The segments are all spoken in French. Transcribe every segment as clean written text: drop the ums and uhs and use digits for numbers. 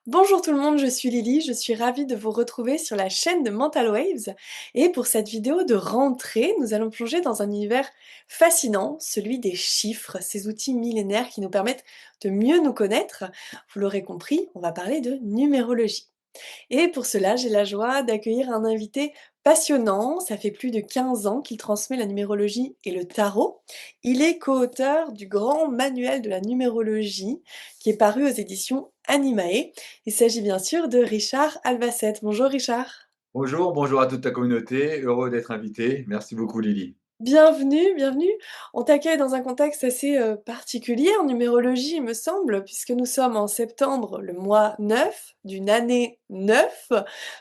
Bonjour tout le monde, je suis Lily, je suis ravie de vous retrouver sur la chaîne de Mental Waves. Et pour cette vidéo de rentrée, nous allons plonger dans un univers fascinant, celui des chiffres, ces outils millénaires qui nous permettent de mieux nous connaître. Vous l'aurez compris, on va parler de numérologie. Et pour cela, j'ai la joie d'accueillir un invité passionnant. Ça fait plus de 15 ans qu'il transmet la numérologie et le tarot. Il est co-auteur du grand manuel de la numérologie qui est paru aux éditions Animae. Il s'agit bien sûr de Richard Albacete. Bonjour Richard. Bonjour, bonjour à toute ta communauté. Heureux d'être invité. Merci beaucoup, Lily. Bienvenue, bienvenue. On t'accueille dans un contexte assez particulier en numérologie, il me semble, puisque nous sommes en septembre, le mois 9 d'une année 9.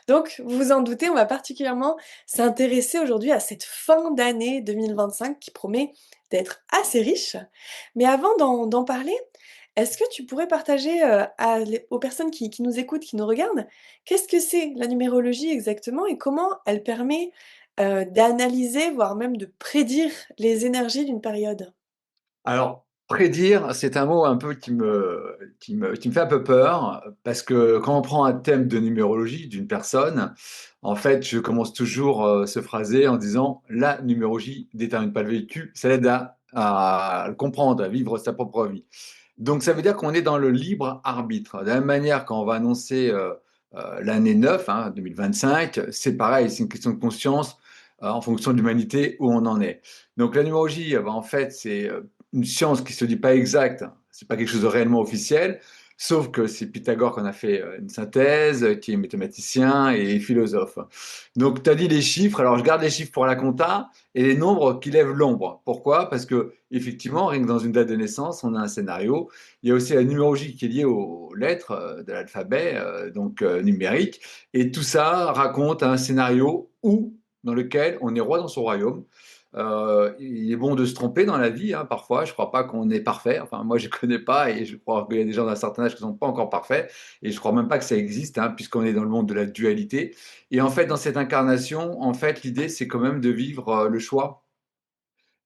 Donc, vous vous en doutez, on va particulièrement s'intéresser aujourd'hui à cette fin d'année 2025 qui promet d'être assez riche. Mais avant d'en parler, est-ce que tu pourrais partager aux personnes qui nous écoutent, qui nous regardent, qu'est-ce que c'est la numérologie exactement et comment elle permet d'analyser, voire même de prédire les énergies d'une période. Alors, prédire, c'est un mot un peu qui me fait un peu peur parce que quand on prend un thème de numérologie d'une personne, en fait, je commence toujours ce phrasé en disant la numérologie détermine pas le vécu, ça l'aide à le comprendre, à vivre sa propre vie. Donc, ça veut dire qu'on est dans le libre arbitre. De la même manière, quand on va annoncer l'année 9, hein, 2025, c'est pareil, c'est une question de conscience en fonction de l'humanité où on en est. Donc, la numérologie, en fait, c'est une science qui se dit pas exacte, c'est pas quelque chose de réellement officiel, sauf que c'est Pythagore qu'on a fait une synthèse, qui est mathématicien et philosophe. Donc, tu as dit les chiffres, alors je garde les chiffres pour la compta et les nombres qui lèvent l'ombre. Pourquoi? Parce que, effectivement, rien que dans une date de naissance, on a un scénario. Il y a aussi la numérologie qui est liée aux lettres de l'alphabet, donc numérique, et tout ça raconte un scénario dans lequel on est roi dans son royaume. Il est bon de se tromper dans la vie, hein, parfois. Je ne crois pas qu'on est parfait. Enfin, moi, je ne connais pas et je crois qu'il y a des gens d'un certain âge qui ne sont pas encore parfaits. Et je ne crois même pas que ça existe, hein, puisqu'on est dans le monde de la dualité. Et en fait, dans cette incarnation, en fait, l'idée, c'est quand même de vivre le choix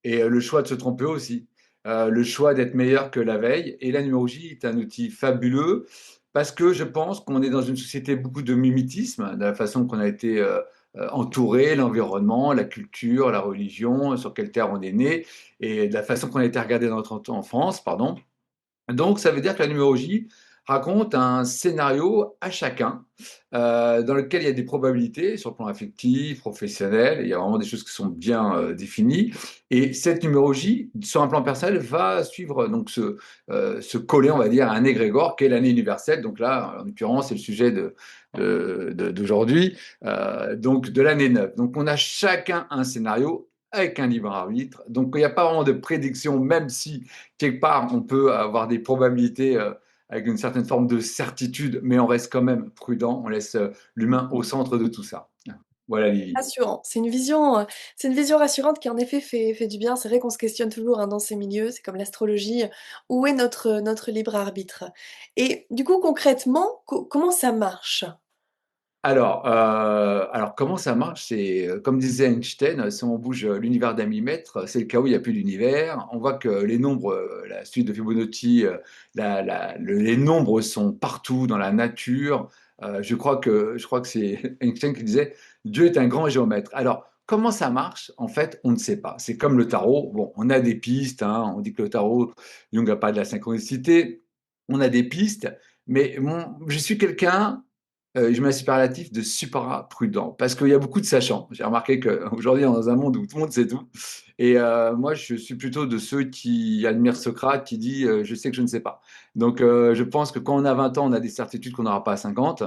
et le choix de se tromper aussi. Le choix d'être meilleur que la veille. Et la numérologie est un outil fabuleux parce que je pense qu'on est dans une société beaucoup de mimétisme, de la façon qu'on a été entouré, l'environnement, la culture, la religion, sur quelle terre on est né, et de la façon qu'on a été regardé dans notre enfance, pardon. Donc, ça veut dire que la numérologie raconte un scénario à chacun dans lequel il y a des probabilités sur le plan affectif, professionnel, il y a vraiment des choses qui sont bien définies. Et cette numérologie, sur un plan personnel, va suivre, donc se coller, on va dire, à un égrégore qui est l'année universelle. Donc là, en l'occurrence, c'est le sujet d'aujourd'hui, donc de l'année 9. Donc on a chacun un scénario avec un libre arbitre. Donc il n'y a pas vraiment de prédiction, même si quelque part on peut avoir des probabilités avec une certaine forme de certitude, mais on reste quand même prudent, on laisse l'humain au centre de tout ça. Voilà Lily. Rassurant. C'est une vision rassurante qui en effet fait du bien. C'est vrai qu'on se questionne toujours hein, dans ces milieux, c'est comme l'astrologie. Où est notre libre arbitre? Et du coup, concrètement, comment ça marche? Alors comment ça marche? C'est comme disait Einstein, si on bouge l'univers d'un millimètre, c'est le cas où il n'y a plus d'univers. On voit que les nombres, la suite de Fibonacci, les nombres sont partout dans la nature. Je crois que c'est Einstein qui disait Dieu est un grand géomètre. Alors comment ça marche? En fait, on ne sait pas. C'est comme le tarot. Bon, on a des pistes, hein. On dit que le tarot, Jung a pas de la synchronicité. On a des pistes, mais je suis quelqu'un je mets un superlatif de super prudent parce qu'il y a beaucoup de sachants. J'ai remarqué qu'aujourd'hui, on est dans un monde où tout le monde sait tout. Et moi, je suis plutôt de ceux qui admirent Socrate qui dit je sais que je ne sais pas. Donc, je pense que quand on a 20 ans, on a des certitudes qu'on n'aura pas à 50.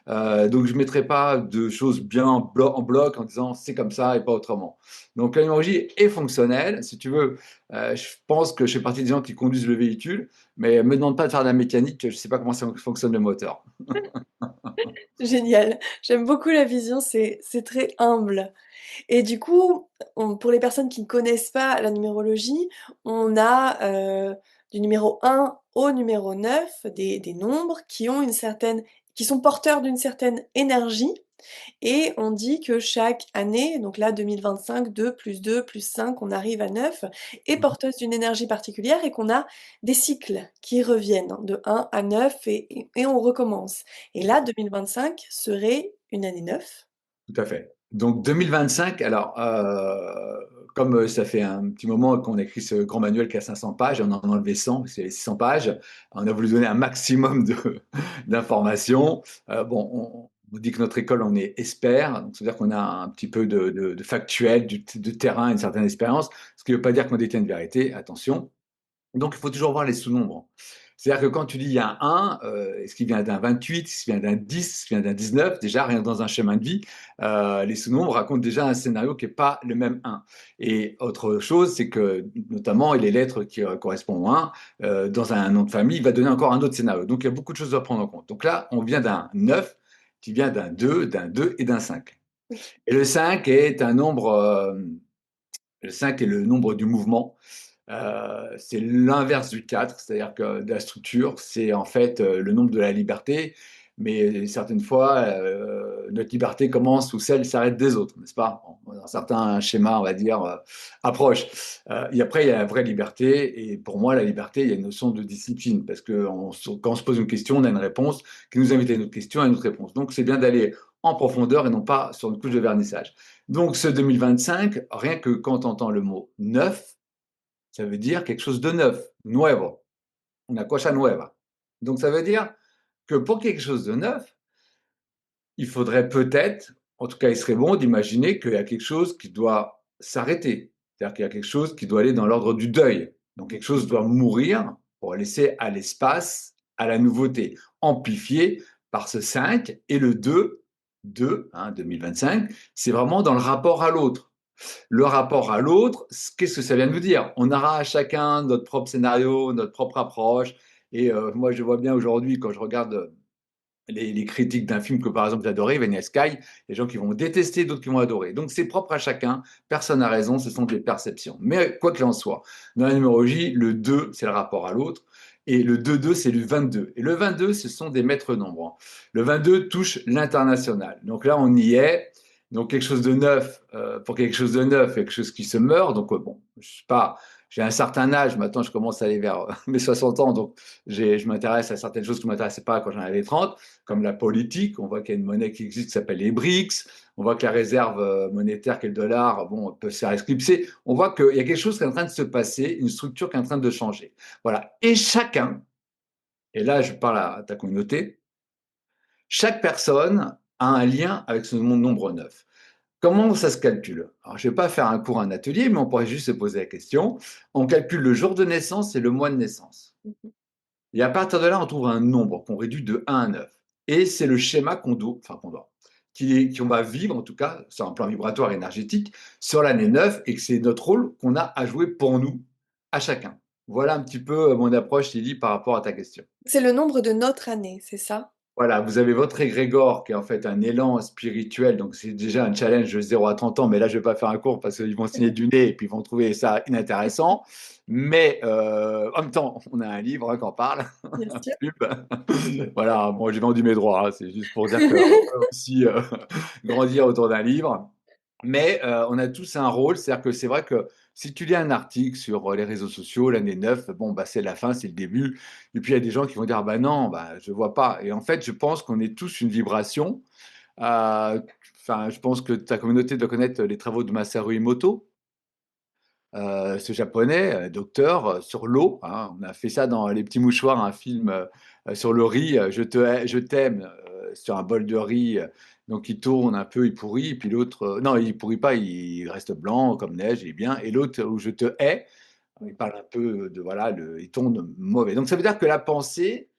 Donc, je ne mettrai pas de choses bien en bloc en disant c'est comme ça et pas autrement. Donc, la numérologie est fonctionnelle. Si tu veux, je pense que je fais partie des gens qui conduisent le véhicule, mais me demande pas de faire de la mécanique, je ne sais pas comment ça fonctionne le moteur. Génial. J'aime beaucoup la vision, c'est très humble. Et du coup, pour les personnes qui ne connaissent pas la numérologie, on a du numéro 1 au numéro 9 des nombres qui ont une certaine qui sont porteurs d'une certaine énergie et on dit que chaque année, donc là 2025, 2 plus 2 plus 5, on arrive à 9, est Mmh. porteuse d'une énergie particulière et qu'on a des cycles qui reviennent hein, de 1 à 9 et on recommence. Et Tout à là, fait. 2025 serait une année 9. Tout à fait. Donc 2025, alors, comme ça fait un petit moment qu'on a écrit ce grand manuel qui a 500 pages, on en a enlevé 100, c'est 600 pages, on a voulu donner un maximum d'informations. Bon, on dit que notre école, on est expert, donc c'est-à-dire qu'on a un petit peu de factuel, de terrain, une certaine expérience, ce qui ne veut pas dire qu'on détient une vérité, attention. Donc, il faut toujours voir les sous-nombres. C'est-à-dire que quand tu dis il y a un 1, est-ce qu'il vient d'un 28, est-ce qu'il vient d'un 10, est-ce qu'il vient d'un 19, déjà, rien que dans un chemin de vie, les sous-nombres racontent déjà un scénario qui n'est pas le même 1. Et autre chose, c'est que, notamment, les lettres qui correspondent au 1, dans un nom de famille, il va donner encore un autre scénario. Donc, il y a beaucoup de choses à prendre en compte. Donc là, on vient d'un 9, qui vient d'un 2 et d'un 5. Oui. Et le 5 est un nombre, le 5 est le nombre du mouvement. C'est l'inverse du 4, c'est-à-dire que de la structure, c'est en fait le nombre de la liberté, mais certaines fois, notre liberté commence où celle s'arrête des autres, n'est-ce pas? Bon, dans certains schémas, on va dire, approche. Et après, il y a la vraie liberté, et pour moi, la liberté, il y a une notion de discipline, parce que quand on se pose une question, on a une réponse qui nous invite à une autre question, à une autre réponse. Donc, c'est bien d'aller en profondeur et non pas sur une couche de vernissage. Donc, ce 2025, rien que quand on entend le mot neuf, ça veut dire quelque chose de neuf, nuevo, una cosa nueva. Donc ça veut dire que pour quelque chose de neuf, il faudrait peut-être, en tout cas il serait bon d'imaginer qu'il y a quelque chose qui doit s'arrêter, c'est-à-dire qu'il y a quelque chose qui doit aller dans l'ordre du deuil. Donc quelque chose doit mourir pour laisser à l'espace, à la nouveauté, amplifié par ce 5 et le 2, 2, 2025, c'est vraiment dans le rapport à l'autre. Le rapport à l'autre, qu'est-ce que ça vient de nous dire? On aura à chacun notre propre scénario, notre propre approche. Et moi, je vois bien aujourd'hui, quand je regarde les critiques d'un film que, par exemple, j'adorais, Vanilla Sky, il y a des gens qui vont détester, d'autres qui vont adorer. Donc, c'est propre à chacun. Personne n'a raison, ce sont des perceptions. Mais quoi qu'il en soit, dans la numérologie, le 2, c'est le rapport à l'autre. Et le 2-2, c'est le 22. Et le 22, ce sont des maîtres nombres. Le 22 touche l'international. Donc là, on y est. Donc quelque chose de neuf, pour quelque chose de neuf, quelque chose qui se meurt. Donc bon, je sais pas, j'ai un certain âge, maintenant je commence à aller vers mes 60 ans, donc je m'intéresse à certaines choses qui ne m'intéressaient pas quand j'en avais 30, comme la politique. On voit qu'il y a une monnaie qui existe qui s'appelle les BRICS. On voit que la réserve monétaire, qui est le dollar, bon, peut se faire éclipser. On voit qu'il y a quelque chose qui est en train de se passer, une structure qui est en train de changer. Voilà. Et chacun, et là je parle à ta communauté, chaque personne a un lien avec ce nombre 9. Comment ça se calcule? Alors, je ne vais pas faire un cours, un atelier, mais on pourrait juste se poser la question. On calcule le jour de naissance et le mois de naissance. Mmh. Et à partir de là, on trouve un nombre qu'on réduit de 1 à 9. Et c'est le schéma qu'on va vivre, en tout cas, sur un plan vibratoire énergétique, sur l'année 9, et que c'est notre rôle qu'on a à jouer pour nous, à chacun. Voilà un petit peu mon approche, Lily, par rapport à ta question. C'est le nombre de notre année, c'est ça? Voilà, vous avez votre égrégore qui est en fait un élan spirituel, donc c'est déjà un challenge de 0 à 30 ans, mais là je ne vais pas faire un cours parce qu'ils vont signer du nez et puis ils vont trouver ça inintéressant. Mais en même temps, on a un livre qui en parle, Bien sûr. pub. Voilà, bon, j'ai vendu mes droits, hein, c'est juste pour dire qu'on peut aussi grandir autour d'un livre. Mais on a tous un rôle, c'est-à-dire que c'est vrai que si tu lis un article sur les réseaux sociaux, l'année 9, bon, bah, c'est la fin, c'est le début. Et puis il y a des gens qui vont dire, bah non, bah, je ne vois pas. Et en fait, je pense qu'on est tous une vibration. Euh, Enfin, je pense que ta communauté doit connaître les travaux de Masaru Emoto, ce japonais, docteur, sur l'eau, hein. On a fait ça dans Les Petits Mouchoirs, un film sur le riz, je t'aime, sur un bol de riz. Donc il tourne un peu, il pourrit, et puis l'autre, non, il pourrit pas, il reste blanc comme neige, il est bien. Et l'autre, où je te hais, il parle un peu de, voilà, il tourne mauvais. Donc ça veut dire que la pensée,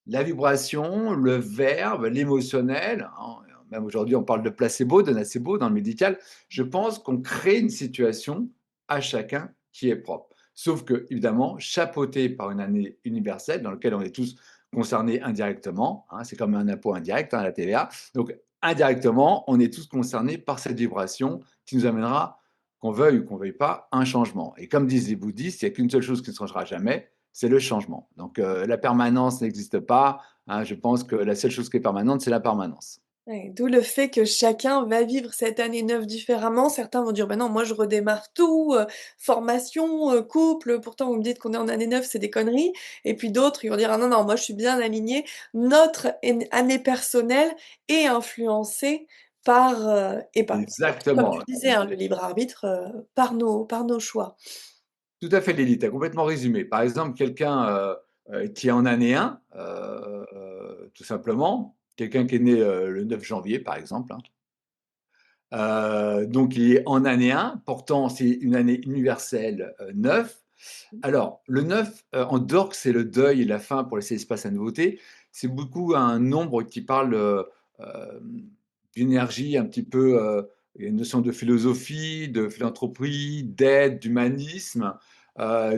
la vibration, le verbe, l'émotionnel, hein, même aujourd'hui on parle de placebo, de nocebo dans le médical, je pense qu'on crée une situation à chacun qui est propre. Sauf que, évidemment, chapeauté par une année universelle dans laquelle on est tous concernés indirectement, hein, c'est comme un impôt indirect, hein, la TVA, donc indirectement, on est tous concernés par cette vibration qui nous amènera, qu'on veuille ou qu'on ne veuille pas, un changement. Et comme disent les bouddhistes, il n'y a qu'une seule chose qui ne changera jamais, c'est le changement. Donc, la permanence n'existe pas, hein. Je pense que la seule chose qui est permanente, c'est la permanence. Ouais, d'où le fait que chacun va vivre cette année neuve différemment. Certains vont dire: «Bah non, moi je redémarre tout, formation, couple, pourtant vous me dites qu'on est en année neuve, c'est des conneries» et puis d'autres, ils vont dire: «Ah non, non, moi je suis bien aligné». Notre année personnelle est influencée par comme tu Exactement. disais, hein, le libre arbitre, par nos choix. Tout à fait, Lily, tu as complètement résumé. Par exemple, quelqu'un qui est en année 1, tout simplement, quelqu'un qui est né le 9 janvier, par exemple, hein. Donc il est en année 1, pourtant c'est une année universelle 9. Alors, le 9, en dehors que c'est le deuil et la fin pour laisser espace à la nouveauté, c'est beaucoup un nombre qui parle d'énergie un petit peu, il y a une notion de philosophie, de philanthropie, d'aide, d'humanisme.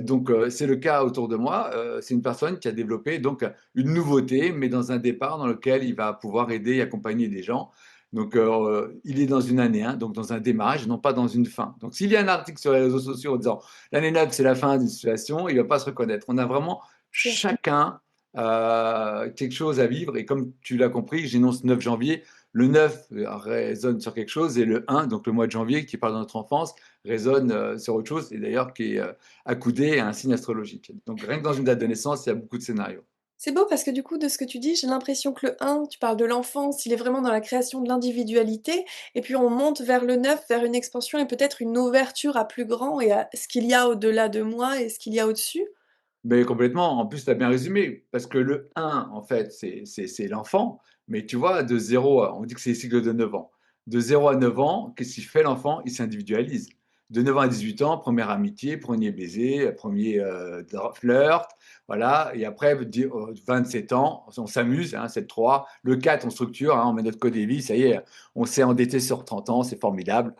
Donc, c'est le cas autour de moi. C'est une personne qui a développé donc une nouveauté, mais dans un départ dans lequel il va pouvoir aider et accompagner des gens. Donc, il est dans une année 1, donc dans un démarrage, non pas dans une fin. Donc, s'il y a un article sur les réseaux sociaux en disant l'année 9, c'est la fin d'une situation, il ne va pas se reconnaître. On a vraiment Sûr. chacun quelque chose à vivre. Et comme tu l'as compris, j'énonce 9 janvier. Le 9 résonne sur quelque chose et le 1, donc le mois de janvier qui parle de notre enfance, résonne sur autre chose et d'ailleurs qui est accoudé à un signe astrologique. Donc rien que dans une date de naissance, il y a beaucoup de scénarios. C'est beau parce que du coup, de ce que tu dis, j'ai l'impression que le 1, tu parles de l'enfance, il est vraiment dans la création de l'individualité et puis on monte vers le 9, vers une expansion et peut-être une ouverture à plus grand et à ce qu'il y a au-delà de moi et ce qu'il y a au-dessus? Mais complètement. En plus, tu as bien résumé. Parce que le 1, en fait, c'est l'enfant. Mais tu vois, de 0, on dit que c'est les cycles de 9 ans. De 0 à 9 ans, qu'est-ce qu'il fait l'enfant? Il s'individualise. De 9 ans à 18 ans, première amitié, premier baiser, premier flirt. Voilà. Et après, 27 ans, on s'amuse, hein, 7-3. Le 4, on structure, hein, on met notre code et vie. Ça y est, on s'est endetté sur 30 ans, c'est formidable.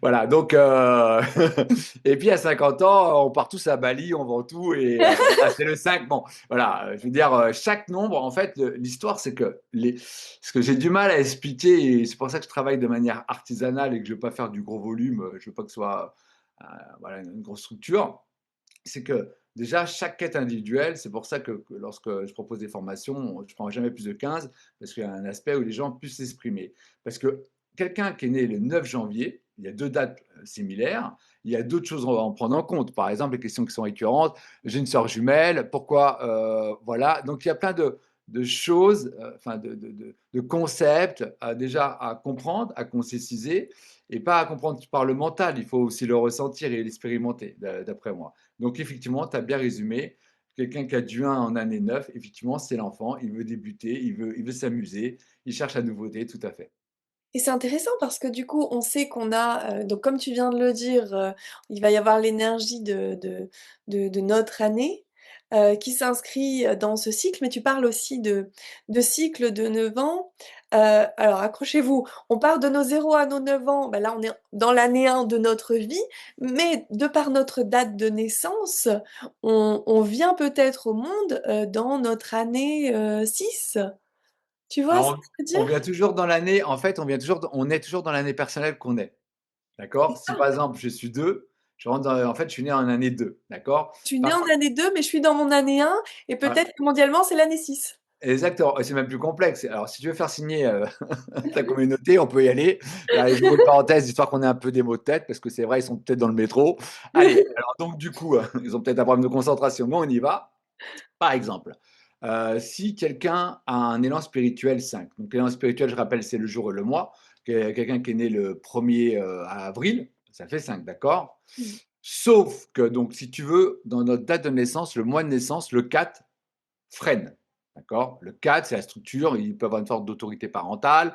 Voilà, donc, et puis à 50 ans, on part tous à Bali, on vend tout, et voilà, c'est le 5. Bon, voilà, je veux dire, chaque nombre, en fait, l'histoire, c'est que ce que j'ai du mal à expliquer, et c'est pour ça que je travaille de manière artisanale et que je ne veux pas faire du gros volume, je ne veux pas que ce soit voilà, une grosse structure, c'est que déjà, chaque quête individuelle, c'est pour ça que lorsque je propose des formations, je ne prends jamais plus de 15, parce qu'il y a un aspect où les gens puissent s'exprimer. Parce que quelqu'un qui est né le 9 janvier, il y a deux dates similaires, il y a d'autres choses à en prendre en compte. Par exemple, les questions qui sont récurrentes, j'ai une sœur jumelle, pourquoi, voilà. Donc il y a plein de choses, enfin de concepts déjà à comprendre, à concessiser, et pas à comprendre par le mental, il faut aussi le ressentir et l'expérimenter, d'après moi. Donc, effectivement, tu as bien résumé. Quelqu'un qui a du 1 en année 9, effectivement, c'est l'enfant. Il veut débuter, il veut s'amuser, il cherche la nouveauté, tout à fait. Et c'est intéressant parce que du coup, on sait qu'on a, donc comme tu viens de le dire, il va y avoir l'énergie de notre année, qui s'inscrit, dans ce cycle, mais tu parles aussi de cycles de 9 ans. Alors accrochez-vous, on part de nos 0 à nos 9 ans, bah, là on est dans l'année 1 de notre vie, mais de par notre date de naissance, on vient peut-être au monde, dans notre année, 6. Tu vois ce que Alors, je veux on dire? vient toujours dans l'année, en fait, on est toujours dans l'année personnelle qu'on est. D'accord? Si par exemple, je suis 2, en fait, je suis né en année 2. D'accord? Je suis née Par en contre, année 2, mais je suis dans mon année 1 et ouais, peut-être que mondialement, c'est l'année 6. exactement. Et c'est même plus complexe. Alors, si tu veux faire signer ta communauté, on peut y aller. Allez, j'ouvre une parenthèse, histoire qu'on ait un peu des mots de tête, parce que c'est vrai, ils sont peut-être dans le métro. Allez, alors donc, du coup, ils ont peut-être un problème de concentration, mais on y va. Par exemple, si quelqu'un a un élan spirituel 5, donc l'élan spirituel, je rappelle, c'est le jour et le mois, quelqu'un qui est né le 1er avril, ça fait 5, d'accord? Mmh. Sauf que, donc, si tu veux, dans notre date de naissance, le mois de naissance, le 4 freine. D'accord? Le 4, c'est la structure, il peut avoir une sorte d'autorité parentale,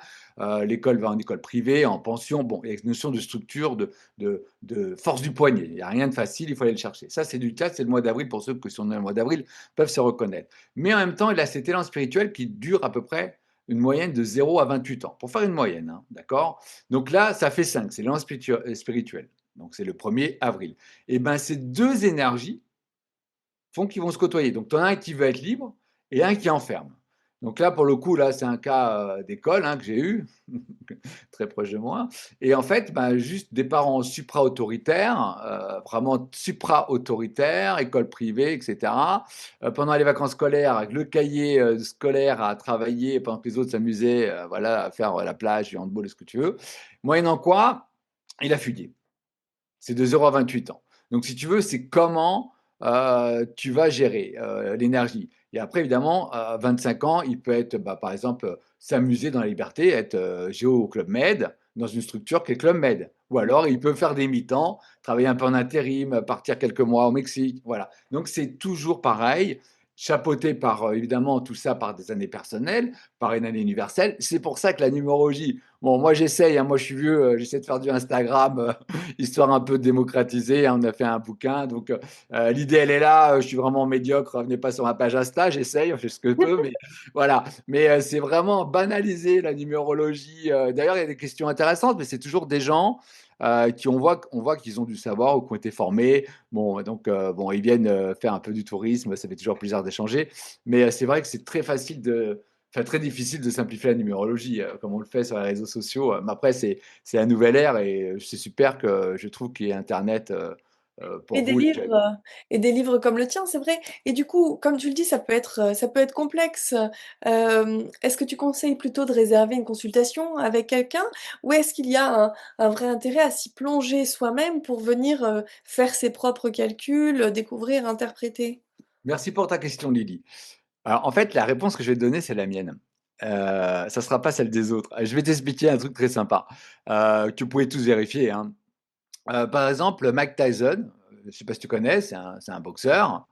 l'école va en école privée, en pension, bon, il y a une notion de structure, de force du poignet, il n'y a rien de facile, il faut aller le chercher. Ça, c'est du 4, c'est le mois d'avril, pour ceux qui sont nés le mois d'avril, peuvent se reconnaître. Mais en même temps, il a cet élan spirituel qui dure à peu près une moyenne de 0 à 28 ans, pour faire une moyenne, hein, d'accord? Donc là, ça fait 5, c'est l'élan spirituel. Donc c'est le 1er avril. Et bien, ces deux énergies, font qu'ils vont se côtoyer. Donc, tu en as un qui veut être libre et un qui enferme. Donc là, pour le coup, là, c'est un cas d'école hein, que j'ai eu. très proche de moi. Et en fait, ben, juste des parents supra-autoritaires, vraiment supra-autoritaires, école privée, etc. Pendant les vacances scolaires, avec le cahier scolaire à travailler pendant que les autres s'amusaient, voilà, à faire la plage, du handball, ce que tu veux. Moyennant quoi, il a fugué. C'est de 0 à 28 ans. Donc, si tu veux, c'est comment tu vas gérer l'énergie. Et après, évidemment, à 25 ans, il peut être, bah, par exemple, s'amuser dans la liberté, être géo au Club Med, dans une structure qui est Club Med. Ou alors, il peut faire des mi-temps, travailler un peu en intérim, partir quelques mois au Mexique. Voilà. Donc, c'est toujours pareil, chapeauté par, évidemment, tout ça par des années personnelles, par une année universelle. C'est pour ça que la numérologie, bon, moi j'essaye, hein, moi je suis vieux, j'essaie de faire du Instagram, histoire un peu de démocratiser. Hein, on a fait un bouquin, donc l'idée elle est là. Je suis vraiment médiocre. Venez pas sur ma page Insta, j'essaye, je fais ce que je peux, mais voilà. Mais c'est vraiment banaliser la numérologie. D'ailleurs, il y a des questions intéressantes, mais c'est toujours des gens qui on voit qu'ils ont du savoir ou qui ont été formés. Bon, donc bon, ils viennent faire un peu du tourisme. Ça fait toujours plaisir d'échanger. Mais c'est vrai que c'est très facile de Enfin, très difficile de simplifier la numérologie, comme on le fait sur les réseaux sociaux. Mais après, c'est la nouvelle ère et c'est super que je trouve qu'il y ait Internet pour Et des vous. livres, et des livres comme le tien, c'est vrai. Et du coup, comme tu le dis, ça peut être complexe. Est-ce que tu conseilles plutôt de réserver une consultation avec quelqu'un ou est-ce qu'il y a un vrai intérêt à s'y plonger soi-même pour venir faire ses propres calculs, découvrir, interpréter? Merci pour ta question, Lily. Alors, en fait, la réponse que je vais te donner, c'est la mienne. Ça ne sera pas celle des autres. Je vais t'expliquer un truc très sympa que vous pouvez tous vérifier. Hein. Par exemple, Mike Tyson, je ne sais pas si tu connais, c'est un boxeur.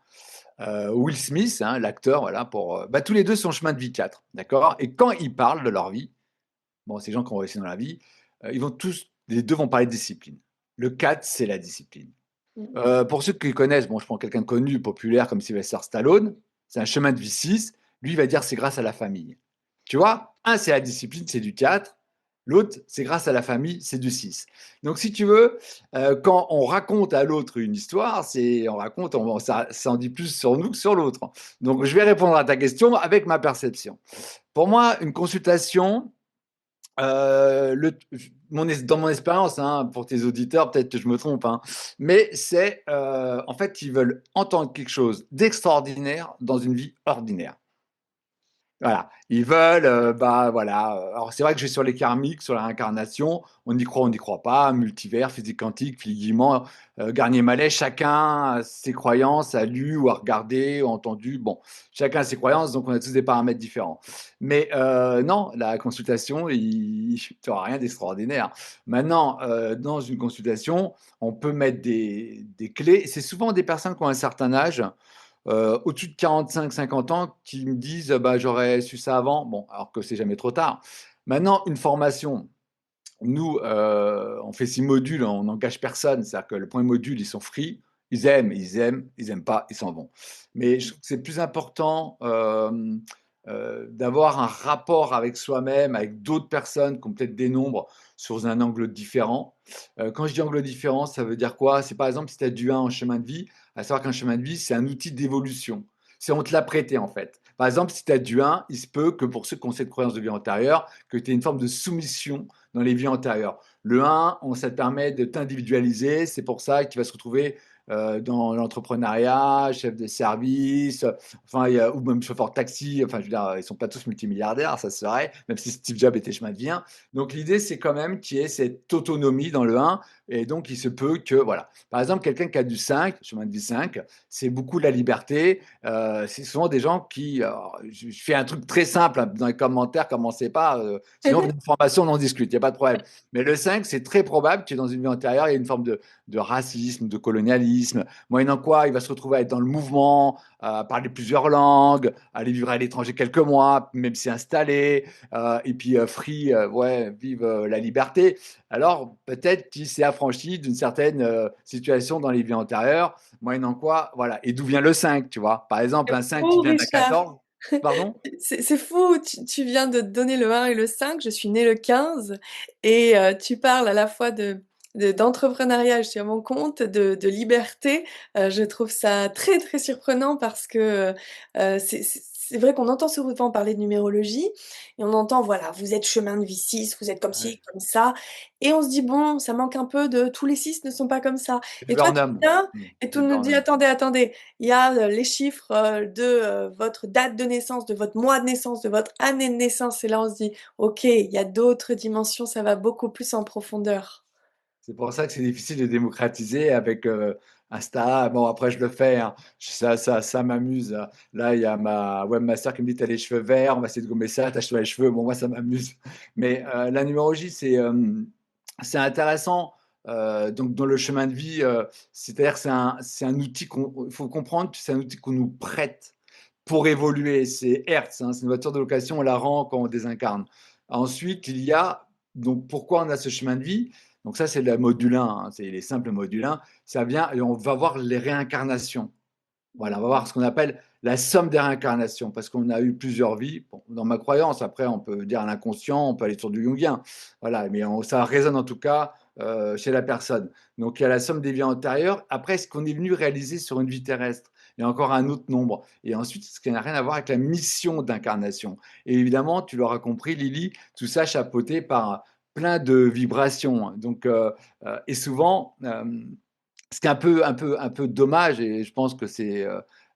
Will Smith, hein, l'acteur, voilà, bah, tous les deux sont chemin de vie 4, d'accord. Et quand ils parlent de leur vie, bon, ces gens qui ont réussi dans la vie, les deux vont parler de discipline. Le 4, c'est la discipline. Mm. Pour ceux qui connaissent, bon, je prends quelqu'un de connu, populaire comme Sylvester Stallone, c'est un chemin de vie 6. Lui, il va dire c'est grâce à la famille. Tu vois, un, c'est la discipline, c'est du 4. L'autre, c'est grâce à la famille, c'est du 6. Donc, si tu veux, quand on raconte à l'autre une histoire, ça en dit plus sur nous que sur l'autre. Donc, je vais répondre à ta question avec ma perception. Pour moi, une consultation, dans mon expérience, hein, pour tes auditeurs, peut-être que je me trompe, hein, mais c'est en fait, ils veulent entendre quelque chose d'extraordinaire dans une vie ordinaire. Voilà, ils veulent, bah voilà. Alors c'est vrai que je vais sur les karmiques, sur la réincarnation, on y croit, on n'y croit pas, multivers, physique quantique, Philippe Guillemot, Garnier-Mallet, chacun a ses croyances, a lu ou a regardé ou entendu. Bon, chacun a ses croyances, donc on a tous des paramètres différents. Mais non, la consultation, tu n'auras rien d'extraordinaire. Maintenant, dans une consultation, on peut mettre des clés. C'est souvent des personnes qui ont un certain âge au-dessus de 45-50 ans qui me disent bah, j'aurais su ça avant. Bon, alors que c'est jamais trop tard. Maintenant, une formation, nous, on fait 6 modules, on n'engage personne. C'est-à-dire que le premier module, ils sont free. Ils aiment pas, ils s'en vont. Mais je trouve que c'est plus important d'avoir un rapport avec soi-même, avec d'autres personnes qui ont peut-être des nombres sous un angle différent. Quand je dis angle différent, ça veut dire quoi? C'est par exemple si tu as du 1 en chemin de vie, à savoir qu'un chemin de vie, c'est un outil d'évolution. C'est on te l'a prêté en fait. Par exemple, si tu as du 1, il se peut que pour ceux qui ont cette croyance de vie antérieure, que tu aies une forme de soumission dans les vies antérieures. Le 1, ça te permet de t'individualiser, c'est pour ça que tu vas se retrouver dans l'entrepreneuriat, chef de service, enfin, ou même chauffeur de taxi, enfin, je veux dire, ils ne sont pas tous multimilliardaires, ça serait, même si Steve Jobs était chemin de vie. Donc, l'idée, c'est quand même qu'il y ait cette autonomie dans le 1, et donc, il se peut que, voilà. Par exemple, quelqu'un qui a du 5, chemin de vie 5, c'est beaucoup la liberté. C'est souvent des gens qui. Alors, je fais un truc très simple hein, dans les commentaires, commencez pas. Sinon, venez en formation, on en discute, il n'y a pas de problème. Mais le 5, c'est très probable que dans une vie antérieure, il y ait une forme de racisme, de colonialisme, moyennant quoi il va se retrouver à être dans le mouvement, à parler plusieurs langues, à aller vivre à l'étranger quelques mois, même s'y installer, et puis free, ouais, vive la liberté. Alors peut-être qu'il s'est affranchi d'une certaine situation dans les vies antérieures, moyennant quoi, voilà. Et d'où vient le 5, tu vois? Par exemple, un 5 qui Oh, vient d'un Richard! 14, pardon? C'est fou, tu viens de donner le 1 et le 5, je suis née le 15 et tu parles à la fois d'entrepreneuriat, je suis à mon compte, de liberté. Je trouve ça très, très surprenant parce que c'est vrai qu'on entend souvent parler de numérologie et on entend, voilà, vous êtes chemin de vie 6, vous êtes comme Ouais. ci, comme ça et on se dit: «Bon, ça manque un peu de tous les 6 ne sont pas comme ça» C'est et toi, tu Burnham. viens Mmh. et tu C'est nous dis: Burnham. «Attendez, attendez, il y a, les chiffres, de, votre date de naissance, de votre mois de naissance, de votre année de naissance» et là, on se dit: «OK, il y a d'autres dimensions, ça va beaucoup plus en profondeur». C'est pour ça que c'est difficile de démocratiser avec, Insta. Bon, après je le fais, hein. Ça m'amuse, hein. Là, il y a ma webmaster qui me dit: «Tu as les cheveux verts, on va essayer de gommer ça, attache-toi les cheveux». Bon, moi ça m'amuse. Mais, la numérologie, c'est intéressant, donc dans le chemin de vie, c'est-à-dire que c'est un outil il faut comprendre que c'est un outil qu'on nous prête pour évoluer. C'est Hertz, hein, c'est une voiture de location, on la rend quand on désincarne. Ensuite, il y a donc pourquoi on a ce chemin de vie? Donc ça, c'est le module 1, hein, c'est les simples modules 1. Ça vient et on va voir les réincarnations. Voilà, on va voir ce qu'on appelle la somme des réincarnations, parce qu'on a eu plusieurs vies. Bon, dans ma croyance, après, on peut dire à l'inconscient, on peut aller sur du jungien. Voilà, mais ça résonne en tout cas chez la personne. Donc il y a la somme des vies antérieures. Après, ce qu'on est venu réaliser sur une vie terrestre, il y a encore un autre nombre. Et ensuite, ce qui n'a rien à voir avec la mission d'incarnation. Et évidemment, tu l'auras compris, Lily, tout ça chapeauté par plein de vibrations. Donc, et souvent, ce qui est un peu dommage, et je pense que c'est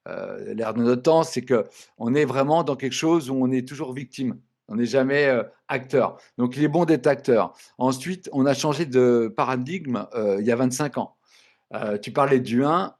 l'ère de notre temps, c'est qu'on est vraiment dans quelque chose où on est toujours victime. On n'est jamais acteur. Donc, il est bon d'être acteur. Ensuite, on a changé de paradigme il y a 25 ans. Tu parlais du 1,